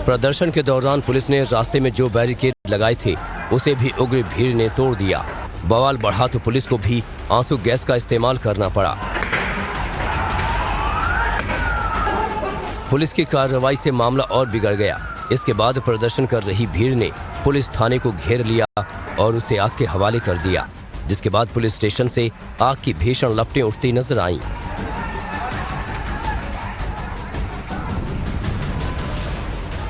प्रदर्शन के दौरान पुलिस ने रास्ते में जो बैरिकेड लगाए थे उसे भी उग्र भीड़ ने तोड़ दिया। बवाल बढ़ा तो पुलिस को भी आंसू गैस का इस्तेमाल करना पड़ा। पुलिस की कार्रवाई से मामला और बिगड़ गया। इसके बाद प्रदर्शन कर रही भीड़ ने पुलिस थाने को घेर लिया और उसे आग के हवाले कर दिया, जिसके बाद पुलिस स्टेशन से आग की भीषण लपटें उठती नजर आईं।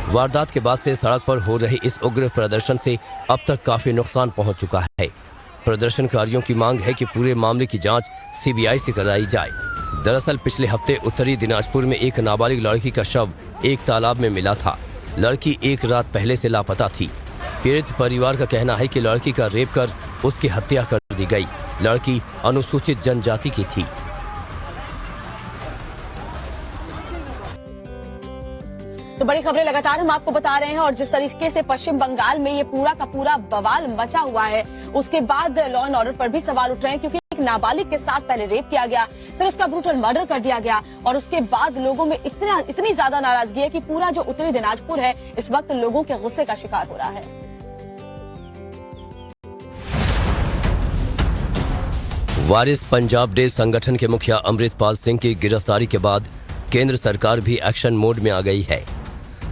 वारदात के बाद से सड़क पर हो रहे इस उग्र प्रदर्शन से अब तक काफी नुकसान पहुंच चुका है। प्रदर्शनकारियों की मांग है कि पूरे मामले की जांच सीबीआई से कराई जाए। दरअसल पिछले हफ्ते उत्तरी दिनाजपुर में एक नाबालिग लड़की का शव एक तालाब में मिला था। लड़की एक रात पहले से लापता थी। पीड़ित परिवार का कहना है कि लड़की का रेप कर उसकी हत्या कर दी गई। लड़की अनुसूचित जनजाति की थी। तो बड़ी खबरें लगातार हम आपको बता रहे हैं और जिस तरीके से पश्चिम बंगाल में ये पूरा का पूरा बवाल मचा हुआ है, उसके बाद लॉ एंड ऑर्डर पर भी सवाल उठ रहे हैं, क्योंकि एक नाबालिग के साथ पहले रेप किया गया, फिर उसका ब्रूटल मर्डर कर दिया गया और उसके बाद लोगों में इतनी ज्यादा नाराजगी है कि पूरा जो उत्तरी दिनाजपुर है इस वक्त लोगों के गुस्से का शिकार हो रहा है। वारिस पंजाब डे संगठन के मुखिया अमृतपाल सिंह की गिरफ्तारी के बाद केंद्र सरकार भी एक्शन मोड में आ गई है।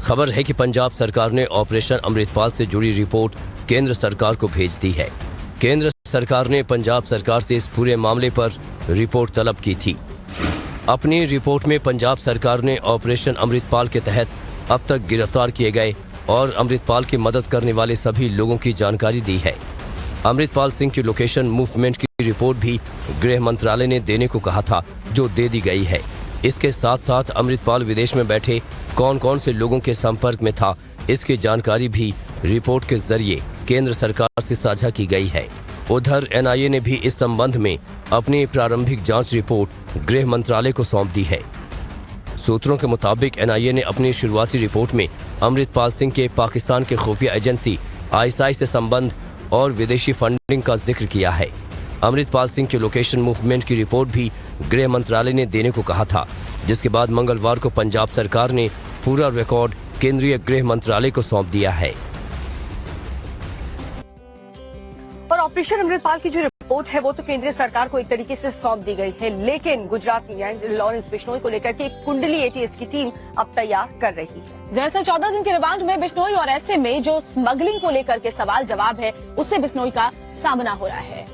खबर है कि पंजाब सरकार ने ऑपरेशन अमृतपाल से जुड़ी रिपोर्ट केंद्र सरकार को भेज दी है। केंद्र सरकार ने पंजाब सरकार से इस पूरे मामले पर रिपोर्ट तलब की थी। अपनी रिपोर्ट में पंजाब सरकार ने ऑपरेशन अमृतपाल के तहत अब तक गिरफ्तार किए गए और अमृतपाल की मदद करने वाले सभी लोगों की जानकारी दी है। अमृतपाल सिंह की लोकेशन मूवमेंट की रिपोर्ट भी गृह मंत्रालय ने देने को कहा था, जो दे दी गई है। इसके साथ साथ अमृतपाल विदेश में बैठे कौन कौन से लोगों के संपर्क में था, इसकी जानकारी भी रिपोर्ट के जरिए केंद्र सरकार से साझा की गई है। उधर एनआईए ने भी इस संबंध में अपनी प्रारंभिक जांच रिपोर्ट गृह मंत्रालय को सौंप दी है। सूत्रों के मुताबिक एनआईए ने अपनी शुरुआती रिपोर्ट में अमृतपाल सिंह के पाकिस्तान के खुफिया एजेंसी आईएसआई से संबंध और विदेशी फंडिंग का जिक्र किया है। अमृतपाल सिंह की लोकेशन मूवमेंट की रिपोर्ट भी गृह मंत्रालय ने देने को कहा था, जिसके बाद मंगलवार को पंजाब सरकार ने पूरा रिकॉर्ड केंद्रीय गृह मंत्रालय को सौंप दिया है। और ऑपरेशन अमृतपाल की जो रिपोर्ट है वो तो केंद्रीय सरकार को एक तरीके से सौंप दी गई है, लेकिन गुजरात की लॉरेंस बिश्नोई को लेकर के एक कुंडली एटीएस की टीम अब तैयार कर रही है। दरअसल 14 दिन के रिमांड में बिश्नोई और ऐसे में जो स्मगलिंग को लेकर के सवाल जवाब है उससे बिश्नोई का सामना हो रहा है।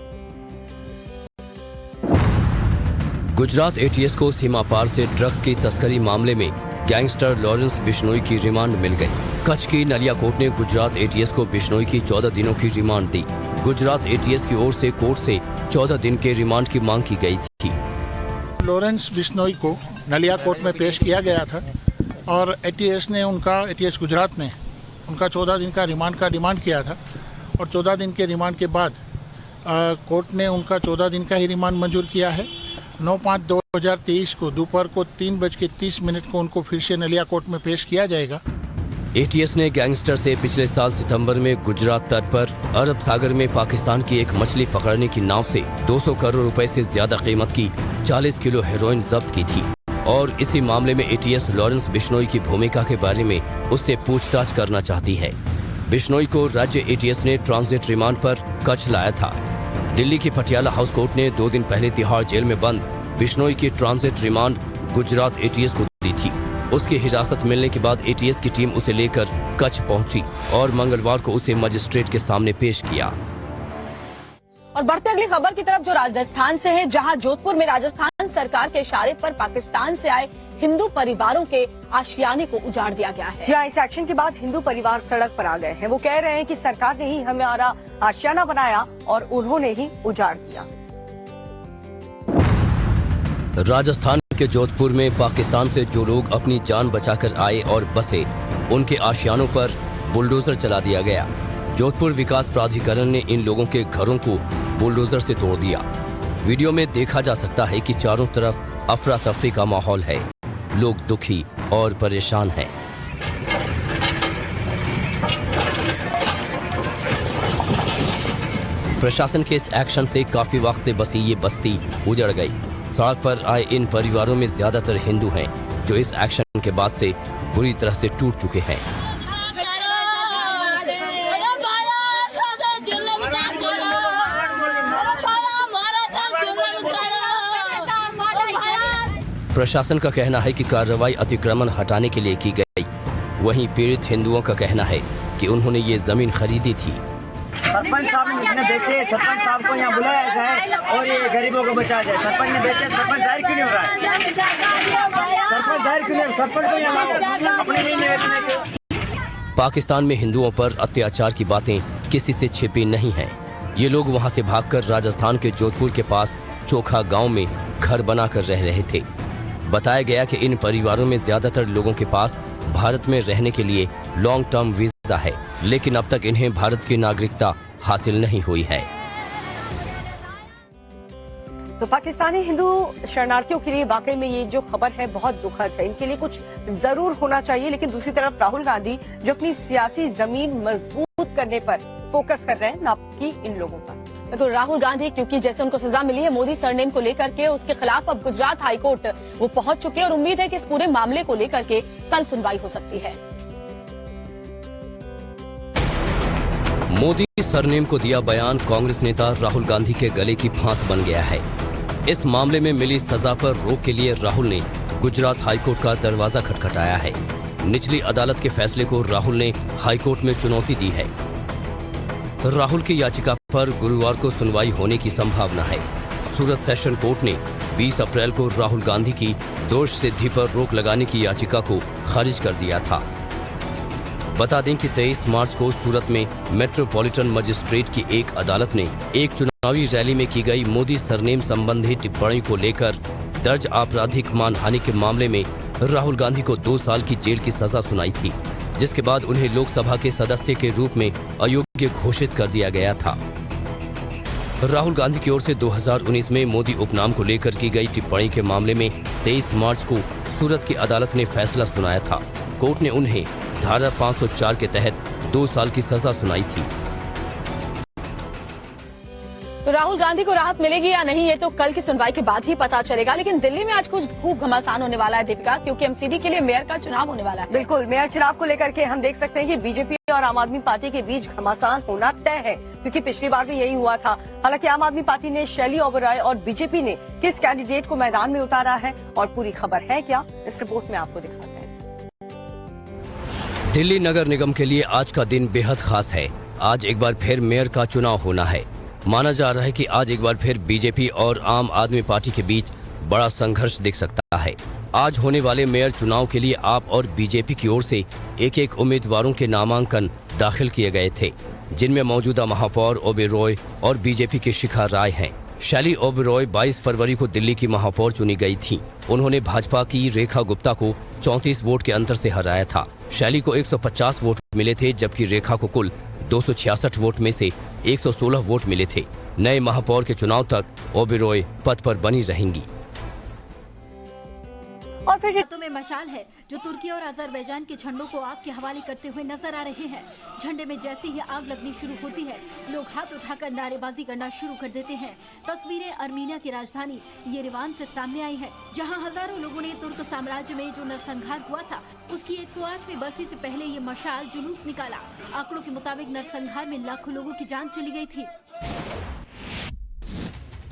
गुजरात एटीएस को सीमा पार से ड्रग्स की तस्करी मामले में गैंगस्टर लॉरेंस बिश्नोई की रिमांड मिल गई। कच्छ की नलिया कोर्ट ने गुजरात एटीएस को बिश्नोई की 14 दिनों की रिमांड दी। गुजरात एटीएस की ओर से कोर्ट से 14 दिन के रिमांड की मांग की गई थी। लॉरेंस बिश्नोई को नलिया कोर्ट में पेश किया गया था और एटीएस गुजरात ने उनका 14 दिन का रिमांड डिमांड किया था और 14 दिन के रिमांड के बाद कोर्ट ने उनका 14 दिन का ही रिमांड मंजूर किया है। 9/5/2023 को दोपहर को 3:30 को उनको फिर से नलिया कोर्ट में पेश किया जाएगा। एटीएस ने गैंगस्टर से पिछले साल सितंबर में गुजरात तट पर अरब सागर में पाकिस्तान की एक मछली पकड़ने की नाव से 200 करोड़ रुपए से ज्यादा कीमत की 40 किलो हेरोइन जब्त की थी और इसी मामले में एटीएस लॉरेंस बिश्नोई की भूमिका के बारे में उससे पूछताछ करना चाहती है। बिश्नोई को राज्य एटीएस ने ट्रांजिट रिमांड पर कच्छ लाया था। दिल्ली की पटियाला हाउस कोर्ट ने 2 दिन पहले तिहाड़ जेल में बंद बिश्नोई की ट्रांजिट रिमांड गुजरात एटीएस को दी थी। उसकी हिरासत मिलने के बाद एटीएस की टीम उसे लेकर कच्छ पहुंची और मंगलवार को उसे मजिस्ट्रेट के सामने पेश किया। और बढ़ते अगली खबर की तरफ जो राजस्थान से है, जहां जोधपुर में राजस्थान सरकार के इशारे पर पाकिस्तान से आए हिंदू परिवारों के आशियाने को उजाड़ दिया गया है। जहाँ इस एक्शन के बाद हिंदू परिवार सड़क पर आ गए हैं। वो कह रहे हैं कि सरकार ने ही हमारा आशियाना बनाया और उन्होंने ही उजाड़ दिया। राजस्थान के जोधपुर में पाकिस्तान से जो लोग अपनी जान बचाकर आए और बसे, उनके आशियानों पर बुलडोजर चला दिया गया। जोधपुर विकास प्राधिकरण ने इन लोगों के घरों को बुलडोजर से तोड़ दिया। वीडियो में देखा जा सकता है कि चारों तरफ अफरा तफरी का माहौल है। लोग दुखी और परेशान हैं। प्रशासन के इस एक्शन से काफी वक्त से बसी ये बस्ती उजड़ गई। सड़क पर आए इन परिवारों में ज्यादातर हिंदू हैं, जो इस एक्शन के बाद से बुरी तरह से टूट चुके हैं। प्रशासन का कहना है कि कार्रवाई अतिक्रमण हटाने के लिए की गई। वहीं पीड़ित हिंदुओं का कहना है कि उन्होंने ये जमीन खरीदी थी। सरपंच साहब ने जिसने बेचे, सरपंच साहब को यहाँ बुलाया जाए और ये गरीबों को बचाया जाए। सरपंच ने बेचे, सरपंच जाहिर क्यों नहीं हो रहा है? सरपंच जाहिर क्यों नहीं? सरपंच को यहाँ लाओ, अपने लिए नहीं बेचने के। पाकिस्तान में हिंदुओं पर अत्याचार की बातें किसी से छिपी नहीं हैं। ये लोग वहां से भागकर राजस्थान के जोधपुर के पास चोखा गांव में घर बनाकर रह रहे थे। बताया गया कि इन परिवारों में ज्यादातर लोगों के पास भारत में रहने के लिए लॉन्ग टर्म वीजा है, लेकिन अब तक इन्हें भारत की नागरिकता हासिल नहीं हुई है। तो पाकिस्तानी हिंदू शरणार्थियों के लिए वाकई में ये जो खबर है बहुत दुखद है। इनके लिए कुछ जरूर होना चाहिए, लेकिन दूसरी तरफ राहुल गांधी जो अपनी सियासी जमीन मजबूत करने पर फोकस कर रहे हैं, ना कि इन लोगों पर। तो राहुल गांधी क्योंकि जैसे उनको सजा मिली है मोदी सरनेम को लेकर के, उसके खिलाफ अब गुजरात हाईकोर्ट वो पहुंच चुके हैं और उम्मीद है कि इस पूरे मामले को लेकर के कल सुनवाई हो सकती है। मोदी सरनेम को दिया बयान कांग्रेस नेता राहुल गांधी के गले की फांस बन गया है। इस मामले में मिली सजा पर रोक के लिए राहुल ने गुजरात हाईकोर्ट का दरवाजा खटखटाया है। निचली अदालत के फैसले को राहुल ने हाईकोर्ट में चुनौती दी है। राहुल की याचिका पर गुरुवार को सुनवाई होने की संभावना है। सूरत सेशन कोर्ट ने 20 अप्रैल को राहुल गांधी की दोष सिद्धि पर रोक लगाने की याचिका को खारिज कर दिया था। बता दें कि 23 मार्च को सूरत में मेट्रोपॉलिटन मजिस्ट्रेट की एक अदालत ने एक चुनावी रैली में की गई मोदी सरनेम संबंधी टिप्पणी को लेकर दर्ज आपराधिक मानहानि के मामले में राहुल गांधी को 2 साल की जेल की सजा सुनाई थी, जिसके बाद उन्हें लोकसभा के सदस्य के रूप में अयोग्य घोषित कर दिया गया था। राहुल गांधी की ओर से 2019 में मोदी उपनाम को लेकर की गई टिप्पणी के मामले में 23 मार्च को सूरत की अदालत ने फैसला सुनाया था। कोर्ट ने उन्हें धारा 504 के तहत 2 साल की सजा सुनाई थी। तो राहुल गांधी को राहत मिलेगी या नहीं, ये तो कल की सुनवाई के बाद ही पता चलेगा। लेकिन दिल्ली में आज कुछ खूब घमासान होने वाला है दीपिका, क्योंकि एमसीडी के लिए मेयर का चुनाव होने वाला है। बिल्कुल, मेयर चुनाव को लेकर के हम देख सकते हैं कि बीजेपी और आम आदमी पार्टी के बीच घमासान होना तय है, क्योंकि पिछली बार भी यही हुआ था। हालांकि आम आदमी पार्टी ने शैली ओबेरॉय और बीजेपी ने किस कैंडिडेट को मैदान में उतारा है और पूरी खबर है क्या, इस रिपोर्ट में आपको दिखाते हैं। दिल्ली नगर निगम के लिए आज का दिन बेहद खास है। आज एक बार फिर मेयर का चुनाव होना है। माना जा रहा है कि आज एक बार फिर बीजेपी और आम आदमी पार्टी के बीच बड़ा संघर्ष दिख सकता है। आज होने वाले मेयर चुनाव के लिए आप और बीजेपी की ओर से एक उम्मीदवारों के नामांकन दाखिल किए गए थे, जिनमें मौजूदा महापौर ओबेरॉय और बीजेपी की शिखा राय हैं। शैली ओबेरॉय 22 फरवरी को दिल्ली की महापौर चुनी गई थी। उन्होंने भाजपा की रेखा गुप्ता को 34 वोट के अंतर से हराया था। शैली को 150 वोट मिले थे, जबकि रेखा को कुल 266 वोट में से 116 वोट मिले थे। नए महापौर के चुनाव तक ओबेरॉय पद पर बनी रहेंगी। और फिर में मशाल है जो तुर्की और अजरबैजान के झंडों को आग के हवाले करते हुए नजर आ रहे हैं। झंडे में जैसे ही आग लगनी शुरू होती है, लोग हाथ उठाकर नारेबाजी करना शुरू कर देते हैं। तस्वीरें अर्मीनिया की राजधानी येरेवान से सामने आई है, जहां हजारों लोगों ने तुर्क साम्राज्य में जो नरसंहार हुआ था उसकी 108वीं बरसी से पहले ये मशाल जुलूस निकाला। आंकड़ों के मुताबिक नरसंहार में लाखों लोगों की जान चली गई थी।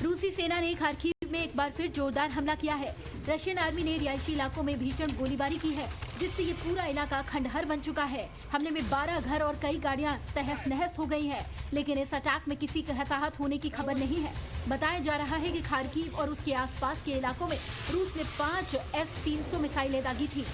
रूसी सेना ने खार्किव में एक बार फिर जोरदार हमला किया है। रशियन आर्मी ने रिहायशी इलाकों में भीषण गोलीबारी की है, जिससे ये पूरा इलाका खंडहर बन चुका है। हमले में 12 घर और कई गाड़ियां तहस नहस हो गई हैं, लेकिन इस अटैक में किसी के हताहत होने की खबर नहीं है। बताया जा रहा है कि खार्किव और उसके आसपास के इलाकों में रूस ने 5 S-300 मिसाइलें दागी थी।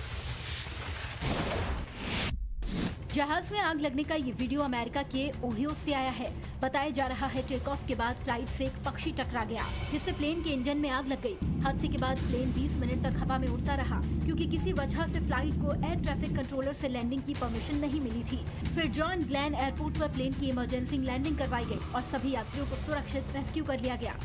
जहाज में आग लगने का ये वीडियो अमेरिका के ओहियो से आया है। बताया जा रहा है टेक ऑफ के बाद फ्लाइट से एक पक्षी टकरा गया, जिससे प्लेन के इंजन में आग लग गई। हादसे के बाद प्लेन 20 मिनट तक हवा में उड़ता रहा, क्योंकि किसी वजह से फ्लाइट को एयर ट्रैफिक कंट्रोलर से लैंडिंग की परमिशन नहीं मिली थी। फिर जॉन ग्लेन एयरपोर्ट पर प्लेन की इमरजेंसी लैंडिंग करवाई गई और सभी यात्रियों को सुरक्षित रेस्क्यू कर लिया गया।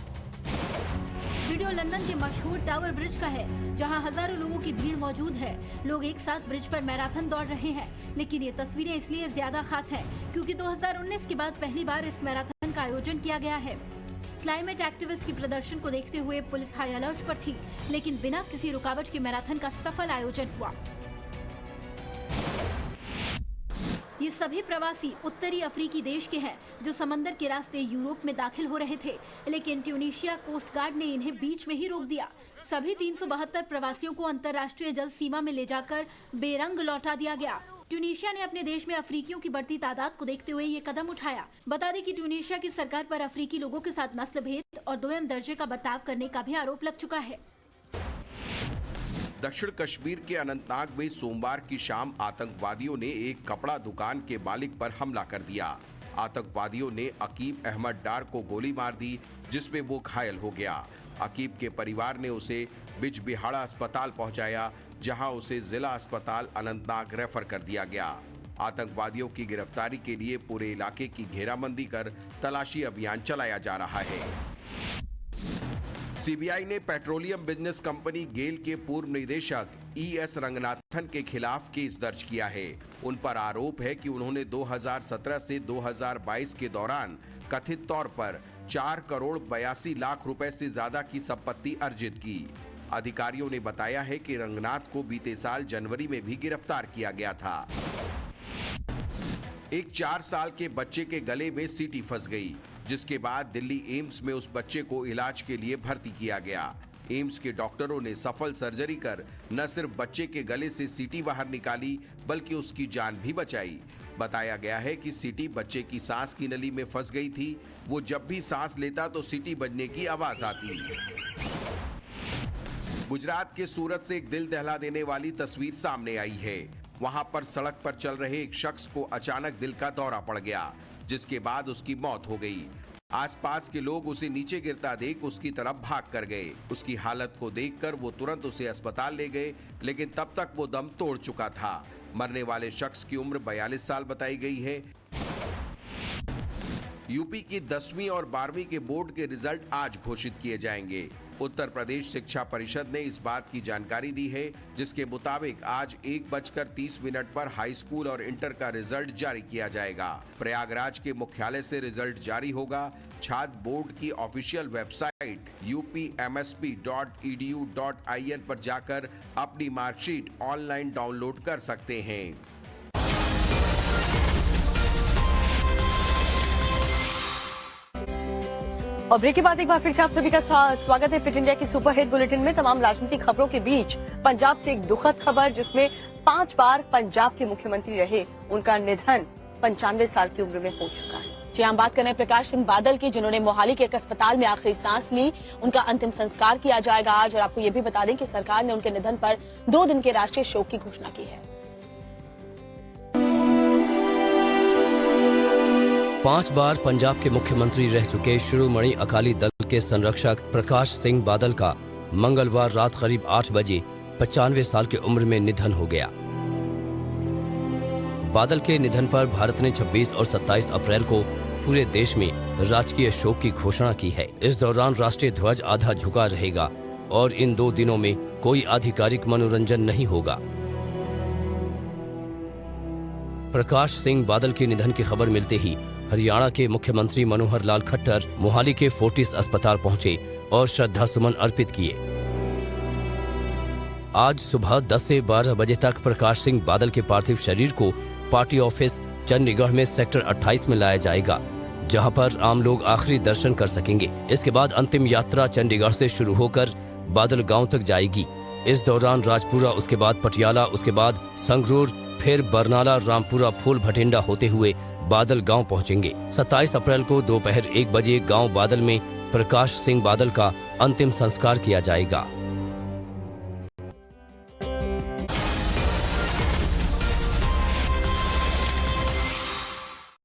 वीडियो लंदन के मशहूर टावर ब्रिज का है, जहां हजारों लोगों की भीड़ मौजूद है। लोग एक साथ ब्रिज पर मैराथन दौड़ रहे हैं, लेकिन ये तस्वीरें इसलिए ज्यादा खास है क्योंकि 2019 के बाद पहली बार इस मैराथन का आयोजन किया गया है। क्लाइमेट एक्टिविस्ट की प्रदर्शन को देखते हुए पुलिस हाई अलर्ट पर थी, लेकिन बिना किसी रुकावट के मैराथन का सफल आयोजन हुआ। ये सभी प्रवासी उत्तरी अफ्रीकी देश के हैं जो समंदर के रास्ते यूरोप में दाखिल हो रहे थे, लेकिन ट्यूनीशिया कोस्ट गार्ड ने इन्हें बीच में ही रोक दिया। सभी 372 प्रवासियों को अंतर्राष्ट्रीय जल सीमा में ले जाकर बेरंग लौटा दिया गया। ट्यूनीशिया ने अपने देश में अफ्रीकियों की बढ़ती तादाद को देखते हुए ये कदम उठाया। बता दें कि ट्यूनीशिया की सरकार पर अफ्रीकी लोगों के साथ नस्ल भेद और दोयम दर्जे का बर्ताव करने का भी आरोप लग चुका है। दक्षिण कश्मीर के अनंतनाग में सोमवार की शाम आतंकवादियों ने एक कपड़ा दुकान के मालिक पर हमला कर दिया। आतंकवादियों ने अकीब अहमद डार को गोली मार दी, जिसमें वो घायल हो गया। अकीब के परिवार ने उसे बिजबिहाड़ा अस्पताल पहुंचाया, जहां उसे जिला अस्पताल अनंतनाग रेफर कर दिया गया। आतंकवादियों की गिरफ्तारी के लिए पूरे इलाके की घेराबंदी कर तलाशी अभियान चलाया जा रहा है। सीबीआई ने पेट्रोलियम बिजनेस कंपनी गेल के पूर्व निदेशक ES रंगनाथन के खिलाफ केस दर्ज किया है। उन पर आरोप है कि उन्होंने 2017 से 2022 के दौरान कथित तौर पर 4 करोड़ 82 लाख रुपए से ज्यादा की संपत्ति अर्जित की। अधिकारियों ने बताया है कि रंगनाथ को बीते साल जनवरी में भी गिरफ्तार किया गया था। एक 4 साल के बच्चे के गले में सीटी फंस गई, जिसके बाद दिल्ली एम्स में उस बच्चे को इलाज के लिए भर्ती किया गया। एम्स के डॉक्टरों ने सफल सर्जरी कर न सिर्फ बच्चे के गले से सीटी बाहर निकाली, बल्कि उसकी जान भी बचाई। बताया गया है कि सीटी बच्चे की सांस की नली में फंस गई थी। वो जब भी सांस लेता तो सीटी बजने की आवाज आती। गुजरात के सूरत से एक दिल दहला देने वाली तस्वीर सामने आई है। वहां पर सड़क पर चल रहे एक शख्स को अचानक दिल का दौरा पड़ गया, जिसके बाद उसकी मौत हो गई। आसपास के लोग उसे नीचे गिरता देख उसकी तरफ भाग कर गए। उसकी हालत को देखकर वो तुरंत उसे अस्पताल ले गए, लेकिन तब तक वो दम तोड़ चुका था। मरने वाले शख्स की उम्र 42 साल बताई गई है। यूपी की 10वीं और 12वीं के बोर्ड के रिजल्ट आज घोषित किए जाएंगे। उत्तर प्रदेश शिक्षा परिषद ने इस बात की जानकारी दी है, जिसके मुताबिक आज 1:30 पर हाई स्कूल और इंटर का रिजल्ट जारी किया जाएगा। प्रयागराज के मुख्यालय से रिजल्ट जारी होगा। छात्र बोर्ड की ऑफिशियल वेबसाइट upmsp.edu.in पर जाकर अपनी मार्कशीट ऑनलाइन डाउनलोड कर सकते हैं। और ब्रेक के बाद एक बार फिर से आप सभी का स्वागत है फिट इंडिया की सुपरहिट बुलेटिन में। तमाम राजनीतिक खबरों के बीच पंजाब से एक दुखद खबर, जिसमें 5 बार पंजाब के मुख्यमंत्री रहे उनका निधन 95 साल की उम्र में हो चुका है। जी, हम बात करें प्रकाश सिंह बादल की, जिन्होंने मोहाली के एक अस्पताल में आखिरी सांस ली। उनका अंतिम संस्कार किया जाएगा आज। और आपको ये भी बता दें कि सरकार ने उनके निधन पर 2 दिन के राष्ट्रीय शोक की घोषणा की है। 5 बार पंजाब के मुख्यमंत्री रह चुके शिरोमणि अकाली दल के संरक्षक प्रकाश सिंह बादल का मंगलवार रात करीब 8 बजे 95 साल की उम्र में निधन हो गया। बादल के निधन पर भारत ने 26 और 27 अप्रैल को पूरे देश में राजकीय शोक की घोषणा की है। इस दौरान राष्ट्रीय ध्वज आधा झुका रहेगा और इन 2 दिनों में कोई आधिकारिक मनोरंजन नहीं होगा। प्रकाश सिंह बादल के निधन की खबर मिलते ही हरियाणा के मुख्यमंत्री मनोहर लाल खट्टर मोहाली के फोर्टिस अस्पताल पहुंचे और श्रद्धा सुमन अर्पित किए। आज सुबह 10 से 12 बजे तक प्रकाश सिंह बादल के पार्थिव शरीर को पार्टी ऑफिस चंडीगढ़ में सेक्टर 28 में लाया जाएगा, जहां पर आम लोग आखिरी दर्शन कर सकेंगे। इसके बाद अंतिम यात्रा चंडीगढ़ से शुरू होकर बादल गांव तक जाएगी। इस दौरान राजपुरा, उसके बाद पटियाला, उसके बाद संगरूर, फिर बरनाला, रामपुरा, फूल भटिंडा होते हुए बादल गांव पहुंचेंगे। 27 अप्रैल को दोपहर 1 बजे गांव बादल में प्रकाश सिंह बादल का अंतिम संस्कार किया जाएगा।